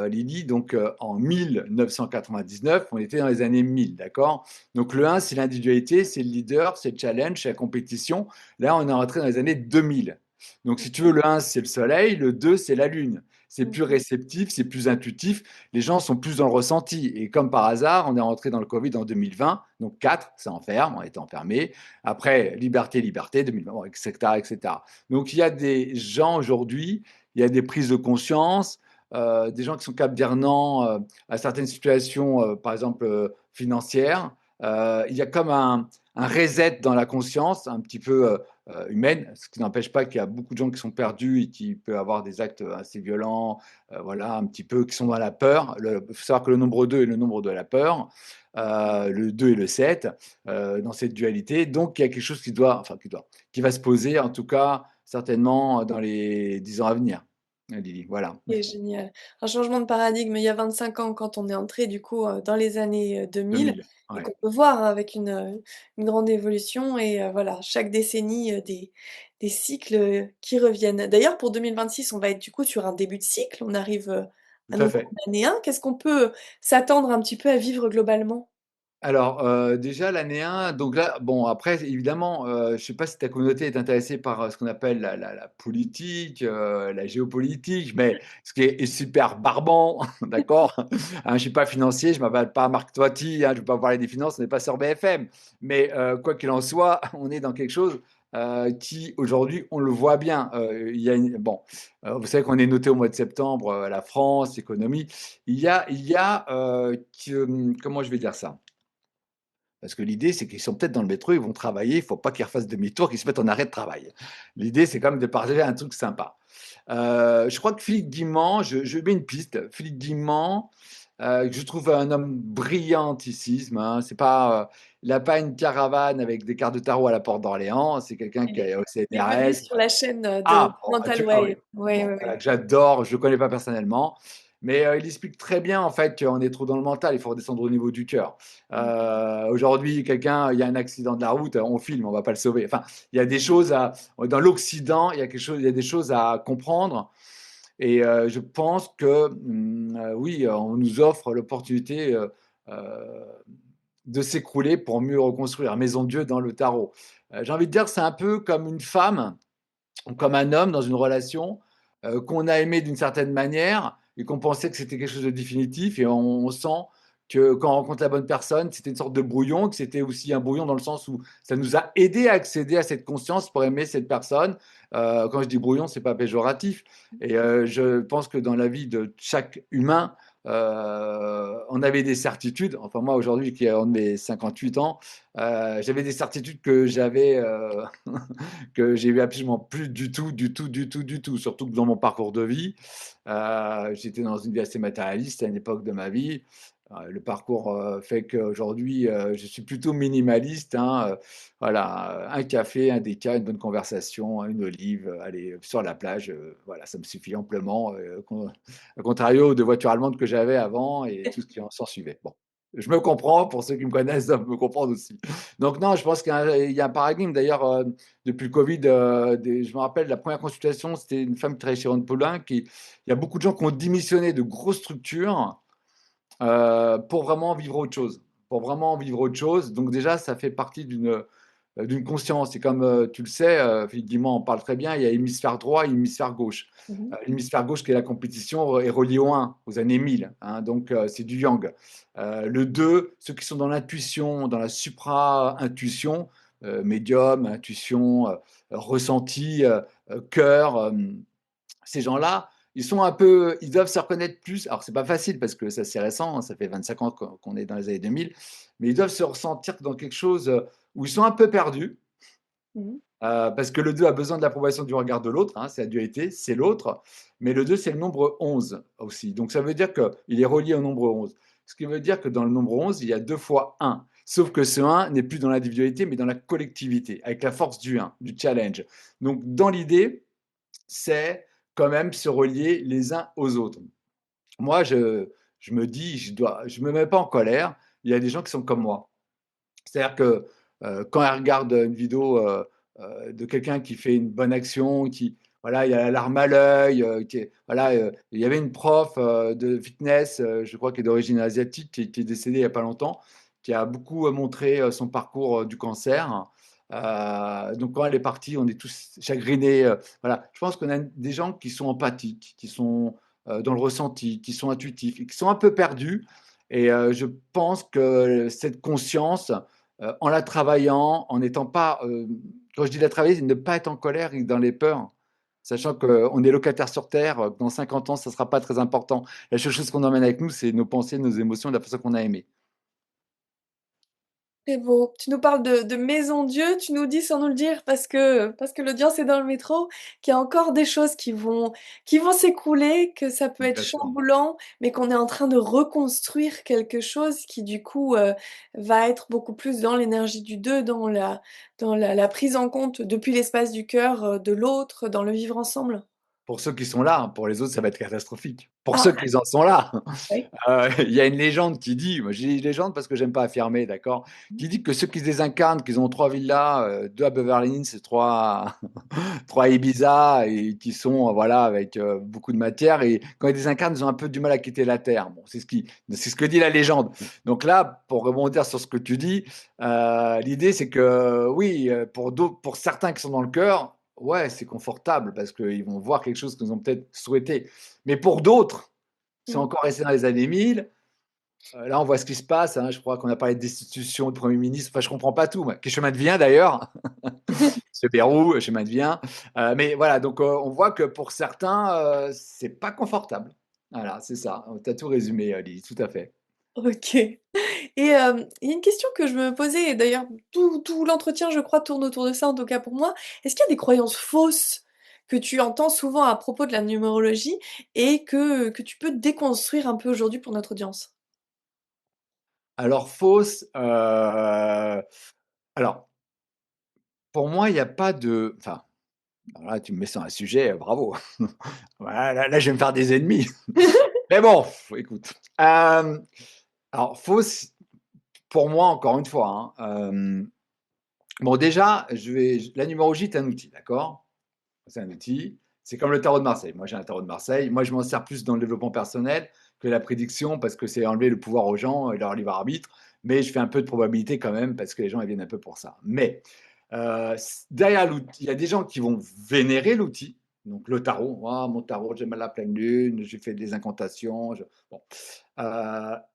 Lydie, donc en 1999, on était dans les années 1000, d'accord? Donc le 1, c'est l'individualité, c'est le leader, c'est le challenge, c'est la compétition. Là, on est rentré dans les années 2000. Donc si tu veux, le 1, c'est le soleil, le 2, c'est la lune. C'est Mmh plus mh. réceptif, c'est plus intuitif, les gens sont plus dans le ressenti. Et comme par hasard, on est rentré dans le Covid en 2020, donc 4, ça enferme, on était enfermé. Après, liberté, liberté, 2020, etc., etc. Donc il y a des gens aujourd'hui, il y a des prises de conscience, des gens qui sont capables de dire non à certaines situations, par exemple financières. Il y a comme un reset dans la conscience, un petit peu humaine, ce qui n'empêche pas qu'il y a beaucoup de gens qui sont perdus et qui peuvent avoir des actes assez violents, voilà, un petit peu, qui sont dans la peur. Il faut savoir que le nombre 2 est le nombre de la peur, le 2 et le 7, dans cette dualité. Donc, il y a quelque chose qui va se poser, en tout cas, certainement dans les 10 ans à venir. Lily, voilà. OK, génial. Un changement de paradigme il y a 25 ans quand on est entré du coup, dans les années, 2000 2000, et ouais, qu'on peut voir hein, avec une grande évolution et voilà, chaque décennie, des cycles, qui reviennent. D'ailleurs pour 2026, on va être du coup sur un début de cycle, on arrive, à tout à nouveau fait. en année 1. Qu'est-ce qu'on peut s'attendre un petit peu à vivre globalement? Alors, déjà l'année 1, donc là, bon après évidemment, je ne sais pas si ta communauté est intéressée par, ce qu'on appelle la politique, la géopolitique, mais ce qui est super barbant, d'accord? Hein, je ne suis pas financier, je ne m'appelle pas Marc Toiti, hein, je ne vais pas vous parler des finances, on n'est pas sur BFM. Mais, quoi qu'il en soit, on est dans quelque chose, qui aujourd'hui, on le voit bien, il y a bon, vous savez qu'on est noté au mois de septembre, la France, l'économie. Il y a, comment je vais dire ça? Parce que l'idée, c'est qu'ils sont peut-être dans le métro, ils vont travailler, il ne faut pas qu'ils refassent demi-tour, qu'ils se mettent en arrêt de travail. L'idée, c'est quand même de partager un truc sympa. Je crois que Philippe Guimand, je mets une piste. Philippe Guimand, que je trouve un homme brillantisme, hein. C'est pas, il n'a pas une caravane avec des cartes de tarot à la porte d'Orléans. C'est quelqu'un qui est au Il est venu CNRS. sur la chaîne, de Ah, bon, Mental ah oui, Wave. Oui, bon, oui, voilà, oui. que j'adore, je ne le connais pas personnellement, mais il explique très bien en fait qu'on est trop dans le mental, il faut redescendre au niveau du cœur. Mmh. Aujourd'hui, il y a un accident de la route, on filme, on ne va pas le sauver. Enfin, il y a des choses dans l'Occident, il y a des choses à comprendre. Et je pense que, oui, on nous offre l'opportunité de s'écrouler pour mieux reconstruire. Maison de Dieu dans le tarot. J'ai envie de dire que c'est un peu comme une femme comme un homme dans une relation qu'on a aimé d'une certaine manière et qu'on pensait que c'était quelque chose de définitif et on sent que quand on rencontre la bonne personne, c'était une sorte de brouillon, que c'était aussi un brouillon dans le sens où ça nous a aidé à accéder à cette conscience pour aimer cette personne. Quand je dis brouillon, c'est pas péjoratif. Et je pense que dans la vie de chaque humain, on avait des certitudes. Enfin, moi, aujourd'hui, qui ai de mes 58 ans, j'avais des certitudes que j'ai eu absolument plus du tout, du tout, du tout, du tout. Surtout que dans mon parcours de vie, j'étais dans une vie assez matérialiste à une époque de ma vie. Le parcours fait qu'aujourd'hui, je suis plutôt minimaliste, hein, voilà, un café, un déca, une bonne conversation, une olive, aller sur la plage, voilà, ça me suffit amplement, à contrario de voitures allemandes que j'avais avant et tout ce qui en s'en suivait. Bon, je me comprends, pour ceux qui me connaissent doivent me comprendre aussi. Donc non, je pense qu'il y a un paradigme. D'ailleurs, depuis le Covid, je me rappelle, la première consultation, c'était une femme qui travaillait chez Ron Paulin. Il y a beaucoup de gens qui ont démissionné de grosses structures pour vraiment vivre autre chose. Pour vraiment vivre autre chose. Donc déjà, ça fait partie d'une conscience. Et comme tu le sais, Philippe Guimond en parle très bien, il y a hémisphère droit et hémisphère gauche. Mmh. L'hémisphère gauche, qui est la compétition, est relié au 1, aux années 1000. Hein, donc c'est du yang. Le 2, ceux qui sont dans l'intuition, dans la supra-intuition, médium, intuition, ressenti, cœur, ces gens-là, ils doivent se reconnaître plus. Alors, c'est pas facile parce que ça, c'est récent, hein, ça fait 25 ans qu'on est dans les années 2000, mais ils doivent se ressentir dans quelque chose où ils sont un peu perdus, Mmh. parce que le 2 a besoin de l'approbation du regard de l'autre, hein, c'est la dualité, c'est l'autre, mais le 2, c'est le nombre 11 aussi. Donc, ça veut dire qu'il est relié au nombre 11. Ce qui veut dire que dans le nombre 11, il y a 2 fois 1. Sauf que ce 1 n'est plus dans l'individualité, mais dans la collectivité, avec la force du 1, du challenge. Donc, dans l'idée, c'est quand même se relier les uns aux autres. Moi, je me dis, je me mets pas en colère. Il y a des gens qui sont comme moi. C'est-à-dire que quand elle regarde une vidéo de quelqu'un qui fait une bonne action, qui voilà, il a la larme à l'œil, voilà, il y avait une prof de fitness, je crois, qui est d'origine asiatique, qui est décédée il n'y a pas longtemps, qui a beaucoup montré son parcours du cancer. Donc quand elle est partie, on est tous chagrinés. Voilà, je pense qu'on a des gens qui sont empathiques, qui sont dans le ressenti, qui sont intuitifs, et qui sont un peu perdus. Et je pense que cette conscience, en la travaillant, en n'étant pas, quand je dis la travailler, c'est ne pas être en colère et dans les peurs, sachant qu'on est locataire sur Terre, dans 50 ans, ça ne sera pas très important. La seule chose qu'on emmène avec nous, c'est nos pensées, nos émotions, la façon qu'on a aimé. Très beau. Tu nous parles de Maison Dieu, tu nous dis sans nous le dire parce que l'audience est dans le métro, qu'il y a encore des choses qui vont s'écrouler, que ça peut être Exactement. chamboulant, mais qu'on est en train de reconstruire quelque chose qui du coup, va être beaucoup plus dans l'énergie du 2, dans la prise en compte depuis l'espace du cœur, de l'autre, dans le vivre ensemble. Pour ceux qui sont là, hein, pour les autres, ça va être catastrophique. Pour Ah! ceux qui en sont là, Oui. il y a une légende qui dit, moi j'ai une légende parce que j'aime pas affirmer, d'accord, qui dit que ceux qui se désincarnent, qu'ils ont 3 villas, 2 à Beverly Hills, 3 3 à Ibiza et qui sont, voilà, avec beaucoup de matière. Et quand ils désincarnent, ils ont un peu du mal à quitter la Terre. Bon, c'est ce que dit la légende. Donc là, pour rebondir sur ce que tu dis, l'idée c'est que oui, pour certains qui sont dans le cœur, ouais, c'est confortable parce qu'ils vont voir quelque chose qu'ils ont peut-être souhaité. Mais pour d'autres, c'est Mmh. encore resté dans les années 1000. Là, on voit ce qui se passe, hein. Je crois qu'on a parlé de destitution de Premier ministre. Enfin, je ne comprends pas tout. Moi. Quel chemin de vie, d'ailleurs? Ce Pérou, chemin de vie. Mais voilà, donc on voit que pour certains, c'est pas confortable. Voilà, c'est ça. Tu as tout résumé, Lily, tout à fait. OK. Et il y a une question que je me posais et d'ailleurs tout l'entretien je crois tourne autour de ça, en tout cas pour moi. Est-ce qu'il y a des croyances fausses que tu entends souvent à propos de la numérologie et que tu peux déconstruire un peu aujourd'hui pour notre audience? Alors, fausse, alors, pour moi, il n'y a pas de. Enfin, alors là, tu me mets sur un sujet, bravo. Voilà, là, je vais me faire des ennemis. Mais bon, écoute. Alors, fausse, pour moi, encore une fois, hein, bon, déjà, la numérologie est un outil, d'accord? C'est un outil. C'est comme le tarot de Marseille. Moi, j'ai un tarot de Marseille. Moi, je m'en sers plus dans le développement personnel que la prédiction parce que c'est enlever le pouvoir aux gens et leur libre arbitre. Mais je fais un peu de probabilité quand même parce que les gens ils viennent un peu pour ça. Mais derrière l'outil, il y a des gens qui vont vénérer l'outil. Donc le tarot, oh, mon tarot, j'ai mal à la pleine lune, j'ai fait des incantations. Bon. La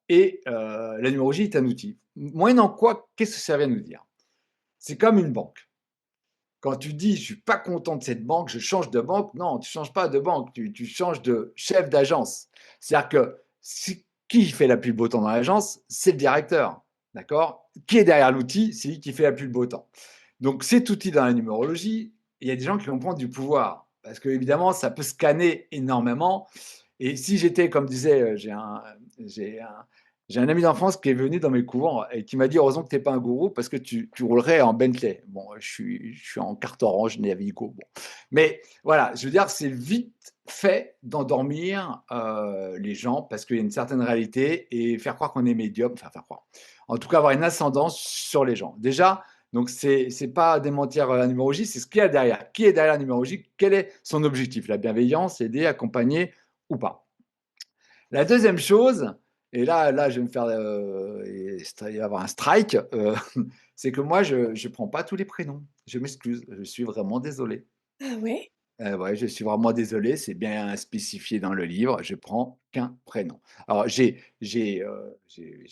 numérologie est un outil. Moyennant quoi, qu'est-ce que ça vient nous dire? C'est comme une banque. Quand tu dis: «Je suis pas content de cette banque, je change de banque», non, tu changes pas de banque, tu changes de chef d'agence. C'est-à-dire que qui fait la pluie, le beau temps dans l'agence? C'est le directeur, d'accord? Qui est derrière l'outil? C'est lui qui fait la pluie, le beau temps. Donc cet outil dans la numérologie, il y a des gens qui vont prendre du pouvoir parce qu'évidemment, ça peut scanner énormément. Et si j'étais, comme disait, j'ai un J'ai un ami d'enfance qui est venu dans mes cours et qui m'a dit: «Heureusement que tu es pas un gourou parce que tu roulerais en Bentley». Bon, je suis en carte orange Navigo, bon. Mais voilà, je veux dire, c'est vite fait d'endormir, les gens parce qu'il y a une certaine réalité et faire croire qu'on est médium, enfin faire croire. En tout cas, avoir une ascendance sur les gens. Déjà, donc c'est pas démentir, la numérologie, c'est ce qu'il y a derrière. Qui est derrière la numérologie? Quel est son objectif? La bienveillance, aider, accompagner ou pas? La deuxième chose, et là, je vais me faire, il va y avoir un strike, c'est que moi, je ne prends pas tous les prénoms. Je m'excuse, je suis vraiment désolé. Ah ouais? Ouais, je suis vraiment désolé, c'est bien spécifié dans le livre, je prends qu'un prénom. Alors j'ai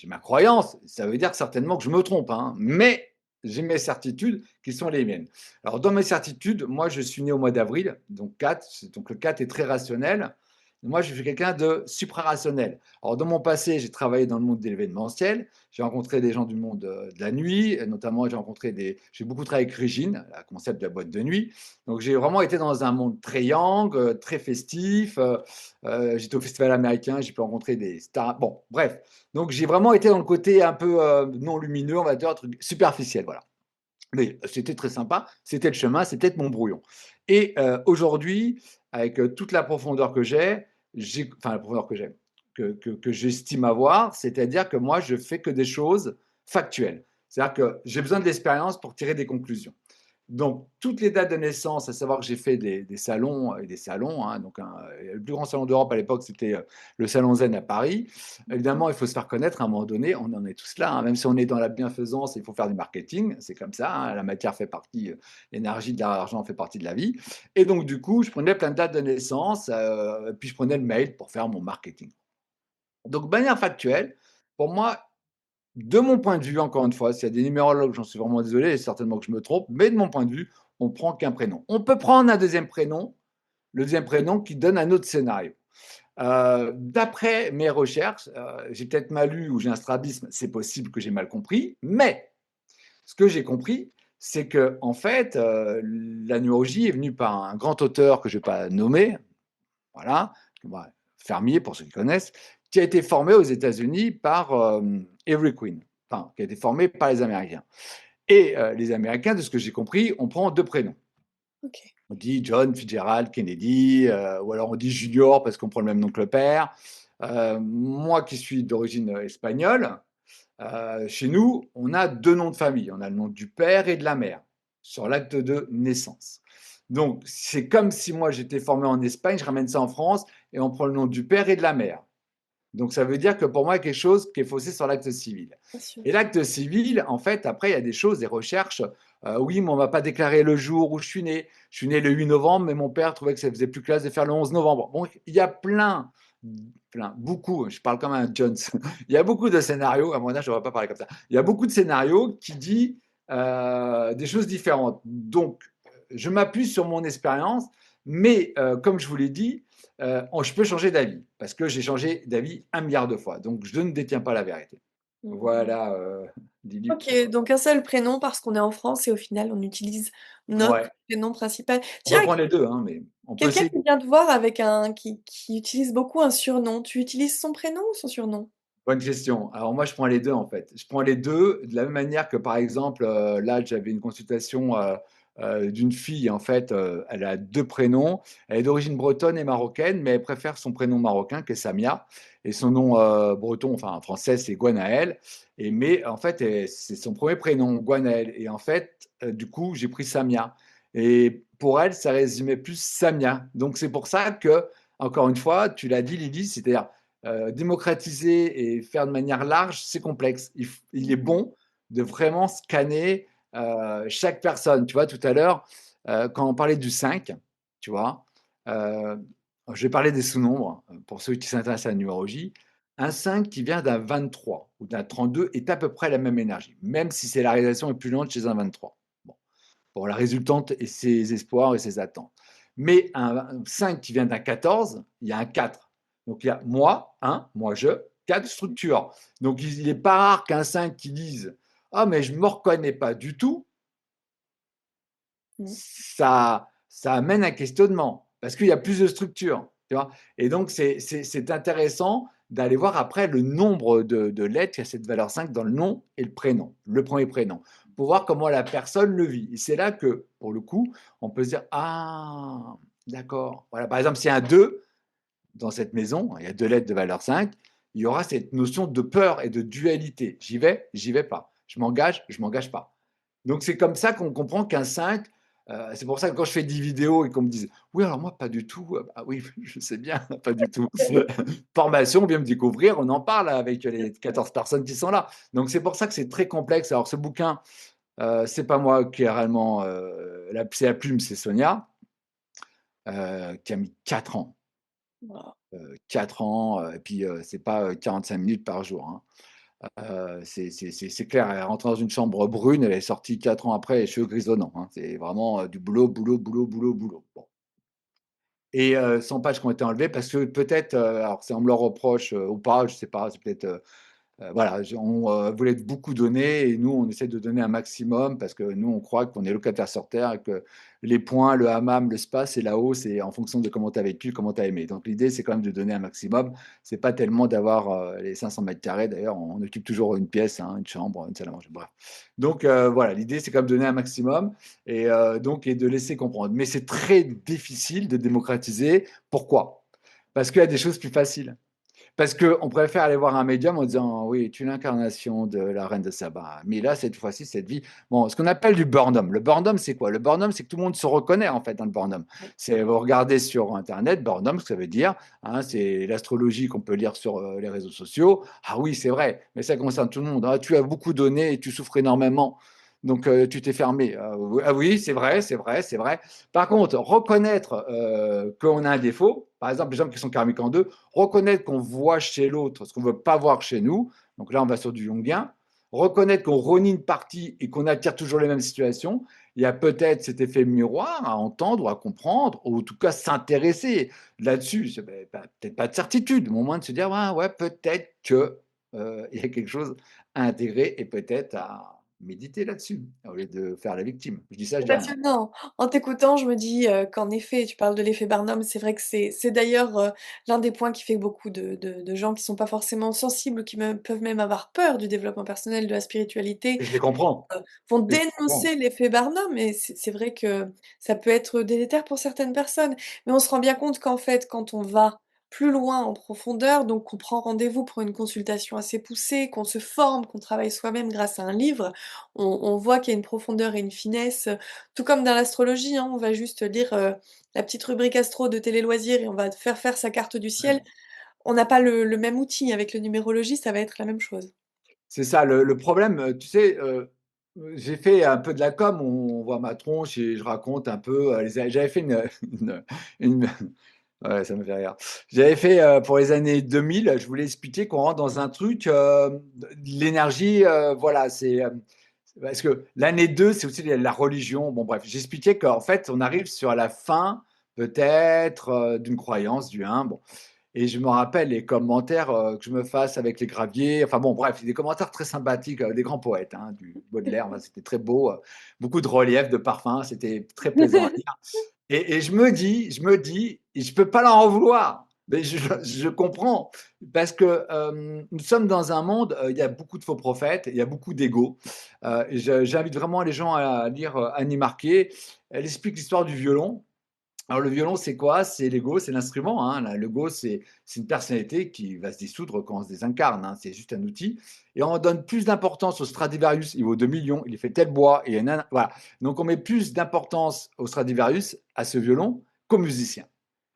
ma croyance, ça veut dire certainement que je me trompe, hein, mais j'ai mes certitudes qui sont les miennes. Alors dans mes certitudes, moi je suis né au mois d'avril, donc 4, donc le 4 est très rationnel. Moi je suis quelqu'un de suprarationnel. Alors dans mon passé, j'ai travaillé dans le monde de l'événementiel, j'ai rencontré des gens du monde, de la nuit, notamment j'ai beaucoup travaillé avec Régine, le concept de la boîte de nuit. Donc j'ai vraiment été dans un monde très yang, très festif. J'étais au festival américain, j'ai pu rencontrer des stars. Bon, bref. Donc j'ai vraiment été dans le côté un peu non lumineux, on va dire, un truc superficiel, voilà. Mais c'était très sympa, c'était le chemin, c'était mon brouillon. Et aujourd'hui, avec toute la profondeur que enfin la profondeur que j'ai, que j'estime avoir, c'est-à-dire que moi, je fais que des choses factuelles. C'est-à-dire que j'ai besoin de l'expérience pour tirer des conclusions. Donc, toutes les dates de naissance, à savoir que j'ai fait des salons et des salons, hein, donc le plus grand salon d'Europe à l'époque, c'était le Salon Zen à Paris. Mmh. Évidemment, il faut se faire connaître à un moment donné, on en est tous là, hein, même si on est dans la bienfaisance, il faut faire du marketing, c'est comme ça, hein, la matière fait partie, l'énergie de l'argent fait partie de la vie. Et donc, du coup, je prenais plein de dates de naissance, puis je prenais le mail pour faire mon marketing. Donc, de manière factuelle, pour moi, de mon point de vue, encore une fois, s'il y a des numérologues, j'en suis vraiment désolé, et certainement que je me trompe, mais de mon point de vue, on prend qu'un prénom. On peut prendre un deuxième prénom, le deuxième prénom qui donne un autre scénario. D'après mes recherches, j'ai peut-être mal lu ou j'ai un strabisme, c'est possible que j'ai mal compris, mais ce que j'ai compris, c'est que en fait, la numérologie est venue par un grand auteur que je ne vais pas nommer, voilà, fermier pour ceux qui connaissent, qui a été formé aux États-Unis par Avery Queen, enfin, qui a été formé par les Américains. Et les Américains, de ce que j'ai compris, on prend deux prénoms. OK. On dit John Fitzgerald Kennedy, ou alors on dit Junior parce qu'on prend le même nom que le père. Moi qui suis d'origine espagnole, chez nous, on a deux noms de famille. On a le nom du père et de la mère sur l'acte de naissance. Donc, c'est comme si moi j'étais formé en Espagne, je ramène ça en France et on prend le nom du père et de la mère. Donc, ça veut dire que pour moi, il y a quelque chose qui est faussé sur l'acte civil. Bien sûr. Et l'acte civil, en fait, après, il y a des choses, des recherches. Oui, mais on ne m'a pas déclaré le jour où je suis né. Je suis né le 8 novembre, mais mon père trouvait que ça faisait plus classe de faire le 11 novembre. Bon, il y a beaucoup, je parle comme un Jones. Il y a beaucoup de scénarios, à mon âge, je ne vais pas parler comme ça. Il y a beaucoup de scénarios qui disent des choses différentes. Donc, je m'appuie sur mon expérience, mais comme je vous l'ai dit, je peux changer d'avis, parce que j'ai changé d'avis 1 milliard de fois. Donc, je ne détiens pas la vérité. Mmh. Voilà, Lily, OK, pour. donc un seul prénom parce qu'on est en France et au final on utilise notre Ouais. prénom principal. On Tiens, peut prendre les deux, hein, mais on peut quelqu'un essayer. qui vient te voir avec un qui utilise beaucoup un surnom, tu utilises son prénom ou son surnom? Bonne question. Alors moi, je prends les deux en fait. Je prends les deux de la même manière que par exemple, là, j'avais une consultation d'une fille. En fait, elle a deux prénoms. Elle est d'origine bretonne et marocaine, mais elle préfère son prénom marocain, qui est Samia, et son nom breton, enfin français, c'est Gwenaël. Mais en fait, c'est son premier prénom, Gwenaël. Et en fait, du coup, j'ai pris Samia. Et pour elle, ça résumait plus Samia. Donc c'est pour ça que, encore une fois, tu l'as dit, Lydie, c'est-à-dire démocratiser et faire de manière large, c'est complexe. Il est bon de vraiment scanner chaque personne. Tu vois, tout à l'heure, quand on parlait du 5, tu vois, euh, je vais parler des sous-nombres pour ceux qui s'intéressent à la numérologie. Un 5 qui vient d'un 23 ou d'un 32 est à peu près la même énergie, même si c'est la réalisation est plus lente chez un 23. Bon, pour la résultante et ses espoirs et ses attentes. Mais un 5 qui vient d'un 14, il y a un 4. Donc il y a moi, moi je, 4 structures. Donc il n'est pas rare qu'un 5 qui dise ah, mais je ne me reconnais pas du tout, Mmh. ça amène un questionnement parce qu'il y a plus de structures. Tu vois, et donc c'est intéressant d'aller voir après le nombre de lettres qui a cette valeur 5 dans le nom et le prénom, le premier prénom, pour voir comment la personne le vit. Et c'est là que, pour le coup, on peut se dire, ah, d'accord. Voilà, par exemple, s'il y a un 2 dans cette maison, il y a 2 lettres de valeur 5, il y aura cette notion de peur et de dualité. J'y vais pas. Je m'engage pas. Donc c'est comme ça qu'on comprend qu'un 5, c'est pour ça que quand je fais des vidéos et qu'on me dise oui, alors moi pas du tout, ah oui, je sais bien, pas du tout. Formation, on vient me découvrir, on en parle avec les 14 personnes qui sont là. Donc c'est pour ça que c'est très complexe. Alors ce bouquin, c'est pas moi qui est réellement, c'est la plume, c'est Sonia, qui a mis 4 ans. Waouh. 4 ans, et puis c'est pas 45 minutes par jour, hein. C'est clair, elle est rentrée dans une chambre brune, elle est sortie 4 ans après, les cheveux grisonnants, hein. C'est vraiment du boulot, boulot, boulot, boulot, boulot. Bon. Et 100 pages qui ont été enlevées parce que peut-être, alors on me le reproche ou pas, je sais pas, c'est peut-être voilà, on voulait beaucoup donner et nous, on essaie de donner un maximum parce que nous, on croit qu'on est locataire sur Terre et que les points, le hammam, le spa, c'est là-haut, c'est en fonction de comment tu as vécu, comment tu as aimé. Donc l'idée, c'est quand même de donner un maximum. C'est pas tellement d'avoir les 500 mètres carrés. D'ailleurs, on occupe toujours une pièce, hein, une chambre, une salle à manger, bref. Donc voilà, l'idée, c'est quand même de donner un maximum et donc et de laisser comprendre. Mais c'est très difficile de démocratiser. Pourquoi? Parce qu'il y a des choses plus faciles. Parce qu'on préfère aller voir un médium en disant oui, tu es l'incarnation de la reine de Saba. Mais là, cette fois-ci, cette vie. Bon, ce qu'on appelle du burn-up. Le burn-up, c'est quoi? Le burn-up, c'est que tout le monde se reconnaît en fait dans le burn-up. C'est vous regardez sur Internet, burn-up, ce que ça veut dire. Hein, c'est l'astrologie qu'on peut lire sur les réseaux sociaux. Ah oui, c'est vrai, mais ça concerne tout le monde. Ah, tu as beaucoup donné et tu souffres énormément. Donc, tu t'es fermé. Ah oui, c'est vrai, c'est vrai, c'est vrai. Par contre, reconnaître qu'on a un défaut, par exemple, les gens qui sont karmiques en deux, reconnaître qu'on voit chez l'autre ce qu'on ne veut pas voir chez nous, donc là on va sur du jungien, reconnaître qu'on renie une partie et qu'on attire toujours les mêmes situations, il y a peut-être cet effet miroir à entendre ou à comprendre, ou en tout cas s'intéresser là-dessus. Peut-être pas de certitude, mais au moins de se dire, ouais, peut-être qu'il y a quelque chose à intégrer et peut-être à méditer là-dessus, au lieu de faire la victime. Je dis ça, je C'est dis rien. passionnant. En t'écoutant, je me dis, qu'en effet, tu parles de l'effet Barnum, c'est vrai que c'est d'ailleurs, l'un des points qui fait beaucoup de gens qui sont pas forcément sensibles, qui peuvent même avoir peur du développement personnel, de la spiritualité, Et je les comprends. vont Et je comprends. dénoncer l'effet Barnum et c'est vrai que ça peut être délétère pour certaines personnes. Mais on se rend bien compte qu'en fait, quand on va plus loin en profondeur, donc qu'on prend rendez-vous pour une consultation assez poussée, qu'on se forme, qu'on travaille soi-même grâce à un livre, on voit qu'il y a une profondeur et une finesse, tout comme dans l'astrologie, hein, on va juste lire, la petite rubrique astro de Télé Loisirs et on va faire sa carte du ciel. On n'a pas le même outil. Avec le numérologie, ça va être la même chose. C'est ça, le problème, tu sais, j'ai fait un peu de la com, on voit ma tronche et je raconte un peu, j'avais fait une une ouais, ça me fait rire. J'avais fait, pour les années 2000, je voulais expliquer qu'on rentre dans un truc, l'énergie, voilà, parce que l'année 2, c'est aussi la religion. Bon bref, j'expliquais qu'en fait, on arrive sur la fin, peut-être, d'une croyance, du 1, bon. Et je me rappelle les commentaires que je me fasse avec les graviers. Enfin bon, bref, des commentaires très sympathiques, des grands poètes, hein, du Baudelaire. Enfin, c'était très beau, beaucoup de relief, de parfum. C'était très plaisant à lire. Et je me dis, et je peux pas leur en vouloir. Mais je comprends parce que nous sommes dans un monde, il y a beaucoup de faux prophètes, il y a beaucoup d'ego. J'invite vraiment les gens à lire Annie Marquet. Elle explique l'histoire du violon. Alors le violon, c'est quoi? C'est l'ego, c'est l'instrument, hein. L'ego, c'est une personnalité qui va se dissoudre quand on se désincarne, hein. C'est juste un outil. Et on donne plus d'importance au Stradivarius. Il vaut 2 millions, il est fait tel bois. Et voilà. Donc on met plus d'importance au Stradivarius, à ce violon, qu'au musicien.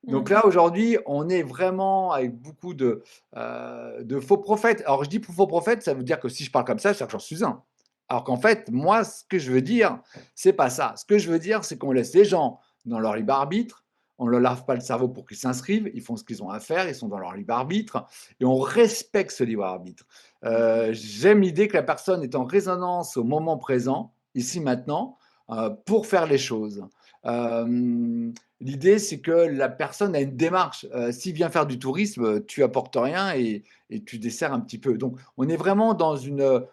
Donc Mmh. là, aujourd'hui, on est vraiment avec beaucoup de faux prophètes. Alors je dis faux prophètes, ça veut dire que si je parle comme ça, c'est que j'en suis un. Alors qu'en fait, moi, ce que je veux dire, c'est pas ça. Ce que je veux dire, c'est qu'on laisse les gens dans leur libre arbitre. On ne leur lave pas le cerveau pour qu'ils s'inscrivent. Ils font ce qu'ils ont à faire. Ils sont dans leur libre arbitre. Et on respecte ce libre arbitre. J'aime l'idée que la personne est en résonance au moment présent, ici, maintenant, pour faire les choses. L'idée, c'est que la personne a une démarche. S'il vient faire du tourisme, tu apportes rien et tu desserres un petit peu. Donc, on est vraiment dans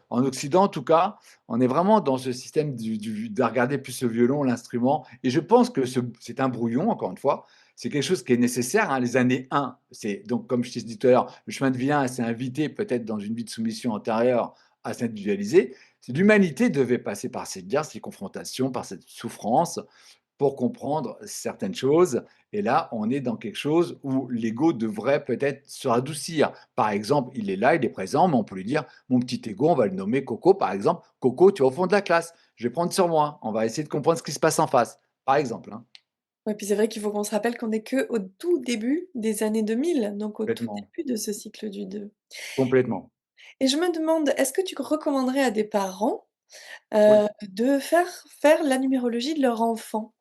en Occident en tout cas, on est vraiment dans ce système de regarder plus le violon, l'instrument. Et je pense que c'est un brouillon, encore une fois. C'est quelque chose qui est nécessaire, hein, les années 1. Donc, comme je t'ai dit tout à l'heure, le chemin de vie 1 s'est invité peut-être dans une vie de soumission antérieure à s'individualiser. L'humanité devait passer par cette guerre, ces confrontations, par cette souffrance pour comprendre certaines choses. Et là, on est dans quelque chose où l'ego devrait peut-être se radoucir. Par exemple, il est là, il est présent, mais on peut lui dire, mon petit ego, on va le nommer Coco, par exemple. Coco, tu es au fond de la classe. Je vais prendre sur moi. On va essayer de comprendre ce qui se passe en face, par exemple. Hein. Ouais, puis c'est vrai qu'il faut qu'on se rappelle qu'on est que au tout début des années 2000, donc au tout Complètement. début de ce cycle du 2. Complètement. Et je me demande, est-ce que tu recommanderais à des parents, Oui. de faire la numérologie de leur enfant?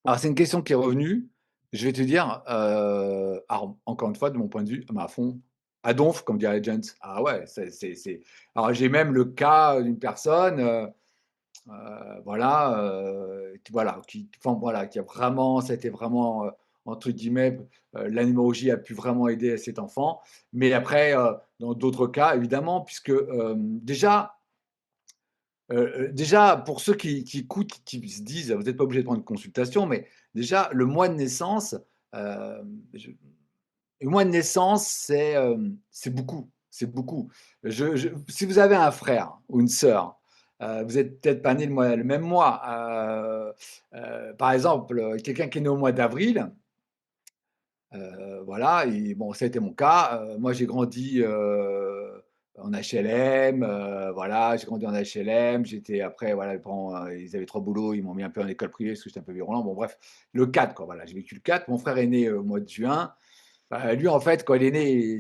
Alors, c'est une question qui est revenue. Je vais te dire, alors, encore une fois, de mon point de vue, à fond, à donf, comme dirait Jens. Ah ouais, Alors, j'ai même le cas d'une personne, voilà, voilà, enfin, voilà, qui a vraiment, ça a été vraiment, entre guillemets, la numérologie a pu vraiment aider cet enfant. Mais après, dans d'autres cas, évidemment, puisque déjà, pour ceux qui écoutent, qui se disent, vous n'êtes pas obligé de prendre une consultation, mais déjà, le mois de naissance, euh, je- le mois de naissance, c'est beaucoup. C'est beaucoup. Si vous avez un frère ou une sœur, vous n'êtes peut-être pas né le même mois. Par exemple, quelqu'un qui est né au mois d'avril, voilà, et bon, ça a été mon cas. Moi, j'ai grandi en HLM, voilà, j'ai grandi en HLM. J'étais après, voilà, les parents, ils avaient trop boulot, ils m'ont mis un peu en école privée parce que j'étais un peu virulent. Bon, bref, le 4, quoi, voilà, j'ai vécu le 4. Mon frère est né au mois de juin. Bah, lui, en fait, quand il est né,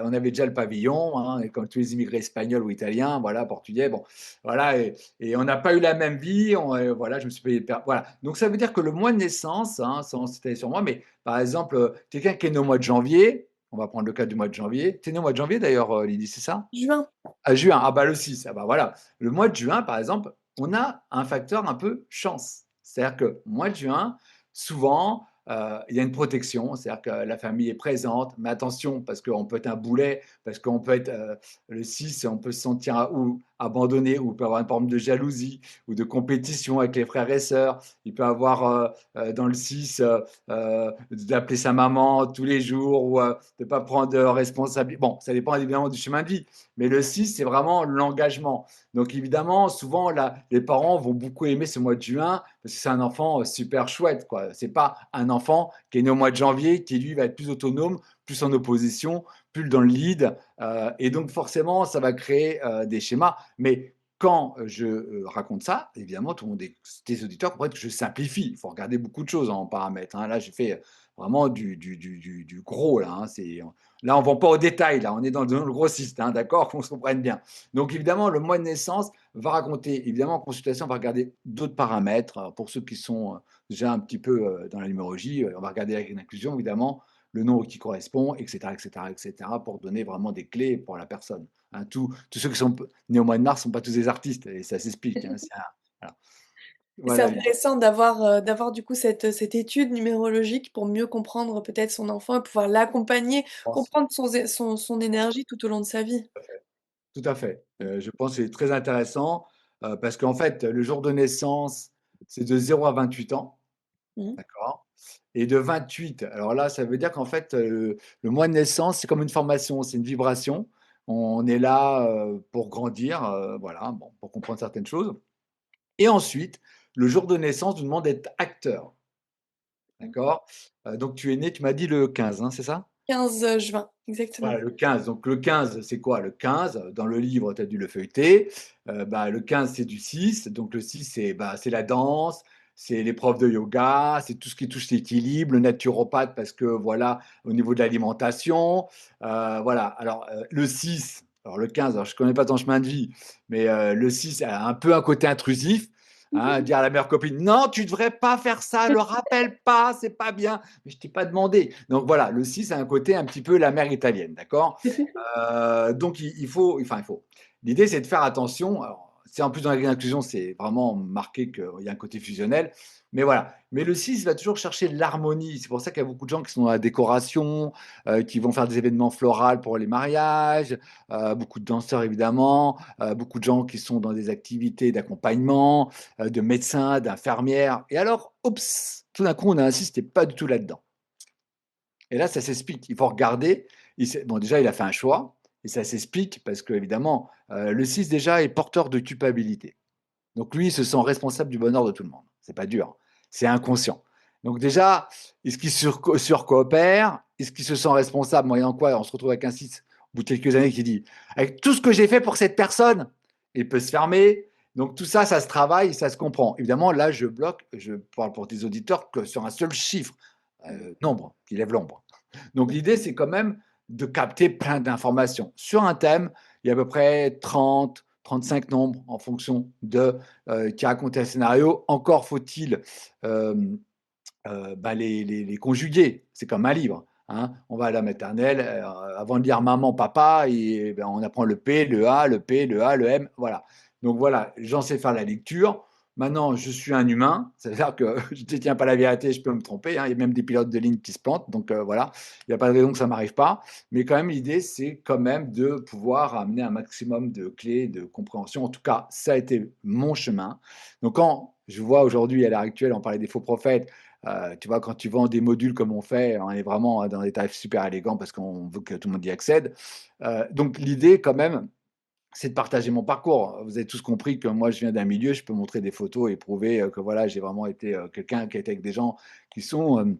on avait déjà le pavillon, hein, et comme tous les immigrés espagnols ou italiens, voilà, portugais, bon, voilà, et on n'a pas eu la même vie, voilà, je me suis payé, voilà. Donc ça veut dire que le mois de naissance, hein, sans s'étaler sur moi, mais par exemple, quelqu'un qui est né au mois de janvier, on va prendre le cas du mois de janvier. Tu es né au mois de janvier d'ailleurs, Lydie, c'est ça? Juin. À juin, ah bah le 6, ah bah voilà. Le mois de juin, par exemple, on a un facteur un peu chance. C'est-à-dire que mois de juin, souvent, il y a une protection, c'est-à-dire que la famille est présente, mais attention, parce qu'on peut être un boulet, parce qu'on peut être le 6, on peut se sentir ou abandonné, ou il peut avoir une forme de jalousie ou de compétition avec les frères et sœurs. Il peut avoir dans le 6 d'appeler sa maman tous les jours ou de ne pas prendre de responsabilité. Bon, ça dépend évidemment du chemin de vie. Mais le 6, c'est vraiment l'engagement. Donc évidemment, souvent, là, les parents vont beaucoup aimer ce mois de juin parce que c'est un enfant super chouette. Ce n'est pas un enfant qui est né au mois de janvier qui, lui, va être plus autonome, plus en opposition, plus dans le lead. Et donc forcément, ça va créer des schémas. Mais quand je raconte ça, évidemment, tout le monde, des auditeurs comprennent que je simplifie. Il faut regarder beaucoup de choses en paramètres. Hein. Là, j'ai fait vraiment du gros. Là, hein. Là, on ne vend pas au détail, là, on est dans le grossiste, hein, d'accord, qu'on se comprenne bien. Donc, évidemment, le mois de naissance va raconter, évidemment, en consultation, on va regarder d'autres paramètres. Pour ceux qui sont déjà un petit peu dans la numérologie, on va regarder avec l'inclusion, évidemment, le nombre qui correspond, etc., etc., etc., pour donner vraiment des clés pour la personne. Hein, tous ceux qui sont nés au mois de mars ne sont pas tous des artistes, et ça s'explique. Hein, voilà, Et c'est voilà l'idée. intéressant d'avoir du coup cette étude numérologique pour mieux comprendre peut-être son enfant et pouvoir l'accompagner, Je pense. comprendre son énergie tout au long de sa vie. Tout à fait. Mmh. Je pense que c'est très intéressant parce qu'en fait, le jour de naissance, c'est de 0 à 28 ans, Mmh. d'accord? Et de 28, alors là, ça veut dire qu'en fait, le mois de naissance, c'est comme une formation, c'est une vibration. On est là pour grandir, voilà, bon, pour comprendre certaines choses. Et ensuite, le jour de naissance nous demande d'être acteur, Mmh. d'accord? Donc tu es né, tu m'as dit le 15, hein, c'est ça? 15 juin, exactement. Voilà, le 15. Donc le 15, c'est quoi? Le 15, dans le livre, tu as dû le feuilleter. Bah, le 15, c'est du 6. Donc le 6, c'est la danse, c'est les profs de yoga, c'est tout ce qui touche l'équilibre, le naturopathe, parce que voilà, au niveau de l'alimentation. Voilà. Alors le 6, alors le 15, alors je ne connais pas ton chemin de vie, mais le 6 a un peu un côté intrusif. Hein, dire à la meilleure copine, non, tu ne devrais pas faire ça, le rappelle pas, c'est pas bien. Mais je t'ai pas demandé. Donc voilà, le 6 a un côté un petit peu la mère italienne, d'accord? Donc il faut. L'idée, c'est de faire attention. Alors, C'est en plus dans la grille d'inclusion, c'est vraiment marqué qu'il y a un côté fusionnel. Mais voilà. Mais le 6 va toujours chercher l'harmonie. C'est pour ça qu'il y a beaucoup de gens qui sont dans la décoration, qui vont faire des événements floraux pour les mariages, beaucoup de danseurs évidemment, beaucoup de gens qui sont dans des activités d'accompagnement, de médecins, d'infirmières. Et alors, oups, tout d'un coup, on a un 6 qui n'est pas du tout là-dedans. Et là, ça s'explique. Il faut regarder. Bon, déjà, il a fait un choix. Et ça s'explique parce que, évidemment, le 6 déjà est porteur de culpabilité. Donc lui, il se sent responsable du bonheur de tout le monde. C'est pas dur, c'est inconscient. Donc déjà, est-ce qu'il surcoopère? Est-ce qu'il se sent responsable, moyennant quoi on se retrouve avec un 6 au bout de quelques années qui dit, avec tout ce que j'ai fait pour cette personne, il peut se fermer. Donc tout ça, ça se travaille, ça se comprend. Évidemment, là, je bloque, je parle pour tes auditeurs, que sur un seul chiffre, nombre, qui lève l'ombre. Donc l'idée, c'est quand même de capter plein d'informations. Sur un thème, il y a à peu près 30, 35 nombres en fonction de qui raconte un scénario. Encore faut-il les conjuguer. C'est comme un livre. Hein. On va à la maternelle, avant de lire maman, papa, et, ben, on apprend le P, le A, le P, le A, le M. Voilà. Donc voilà, j'en sais faire la lecture. Maintenant, je suis un humain, c'est-à-dire que je ne détiens pas la vérité, je peux me tromper. Hein. Il y a même des pilotes de ligne qui se plantent, donc voilà, il n'y a pas de raison que ça ne m'arrive pas. Mais quand même, l'idée, c'est quand même de pouvoir amener un maximum de clés de compréhension. En tout cas, ça a été mon chemin. Donc quand je vois aujourd'hui, à l'heure actuelle, on parlait des faux prophètes, tu vois, quand tu vends des modules comme on fait, on est vraiment dans des tarifs super élégants parce qu'on veut que tout le monde y accède. Donc l'idée, quand même, c'est de partager mon parcours. Vous avez tous compris que moi, je viens d'un milieu, je peux montrer des photos et prouver que voilà, j'ai vraiment été quelqu'un qui a été avec des gens qui sont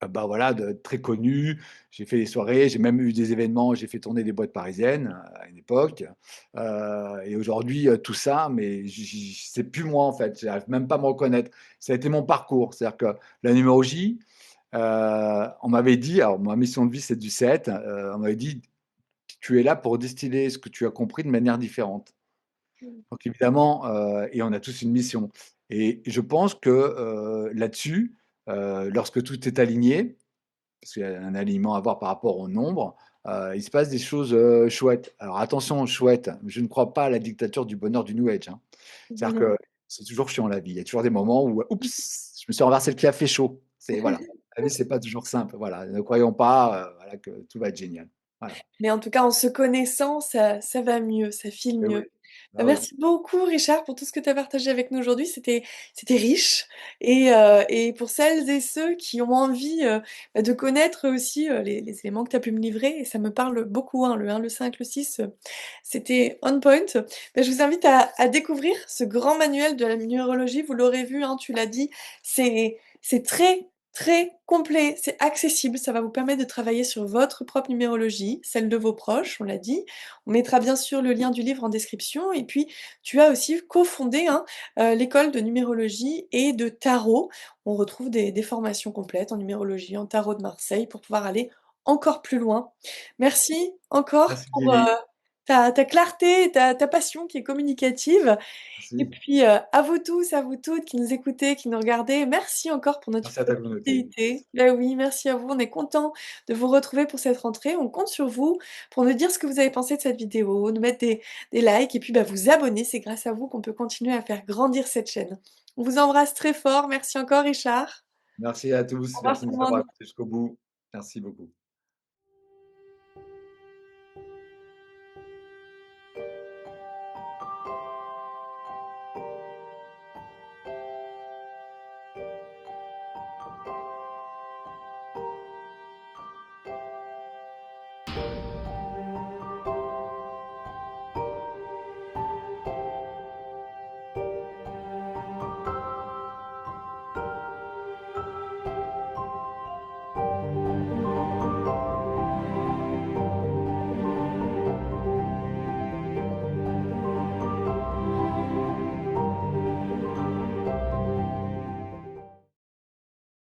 bah voilà, très connu. J'ai fait des soirées, j'ai même eu des événements, j'ai fait tourner des boîtes parisiennes à une époque. Et aujourd'hui, tout ça, mais c'est plus moi en fait. J'arrive même pas à me reconnaître. Ça a été mon parcours. C'est-à-dire que la numérologie, on m'avait dit, alors ma mission de vie c'est du 7, on m'avait dit, tu es là pour distiller ce que tu as compris de manière différente. Donc évidemment, et on a tous une mission. Et je pense que là-dessus, lorsque tout est aligné, parce qu'il y a un alignement à voir par rapport au nombre, il se passe des choses chouettes. Alors attention, chouette, je ne crois pas à la dictature du bonheur du New Age. Hein. C'est-à-dire que c'est toujours chiant la vie. Il y a toujours des moments où, oups, je me suis renversé le café chaud. C'est voilà, la vie c'est pas toujours simple. Voilà, ne croyons pas voilà, que tout va être génial. Voilà. Mais en tout cas, en se connaissant, ça va mieux, ça file Et oui, mieux. Bah, ah oui. merci beaucoup Richard pour tout ce que tu as partagé avec nous aujourd'hui. C'était riche et pour celles et ceux qui ont envie, bah, de connaître aussi, les éléments que tu as pu me livrer et ça me parle beaucoup, hein, le 1, le 5, le 6, c'était on point. Bah, je vous invite à découvrir ce grand manuel de la numérologie. Vous l'aurez vu, hein, tu l'as dit, c'est très, très complet, c'est accessible, ça va vous permettre de travailler sur votre propre numérologie, celle de vos proches, on l'a dit. On mettra bien sûr le lien du livre en description et puis tu as aussi cofondé, hein, l'école de numérologie et de tarot. On retrouve des formations complètes en numérologie, en tarot de Marseille pour pouvoir aller encore plus loin. Merci encore Merci pour, Lily. ta clarté et ta passion qui est communicative. Et Merci. puis, à vous tous, à vous toutes qui nous écoutez, qui nous regardez, merci encore pour notre Merci à ta communauté. fidélité. Bah oui, merci à vous. On est content de vous retrouver pour cette rentrée. On compte sur vous pour nous dire ce que vous avez pensé de cette vidéo, nous mettre des likes et puis, bah, vous abonner. C'est grâce à vous qu'on peut continuer à faire grandir cette chaîne. On vous embrasse très fort. Merci encore Richard. Merci à Au tous. revoir Merci tout de le nous avoir monde. écoutés jusqu'au bout. Merci beaucoup.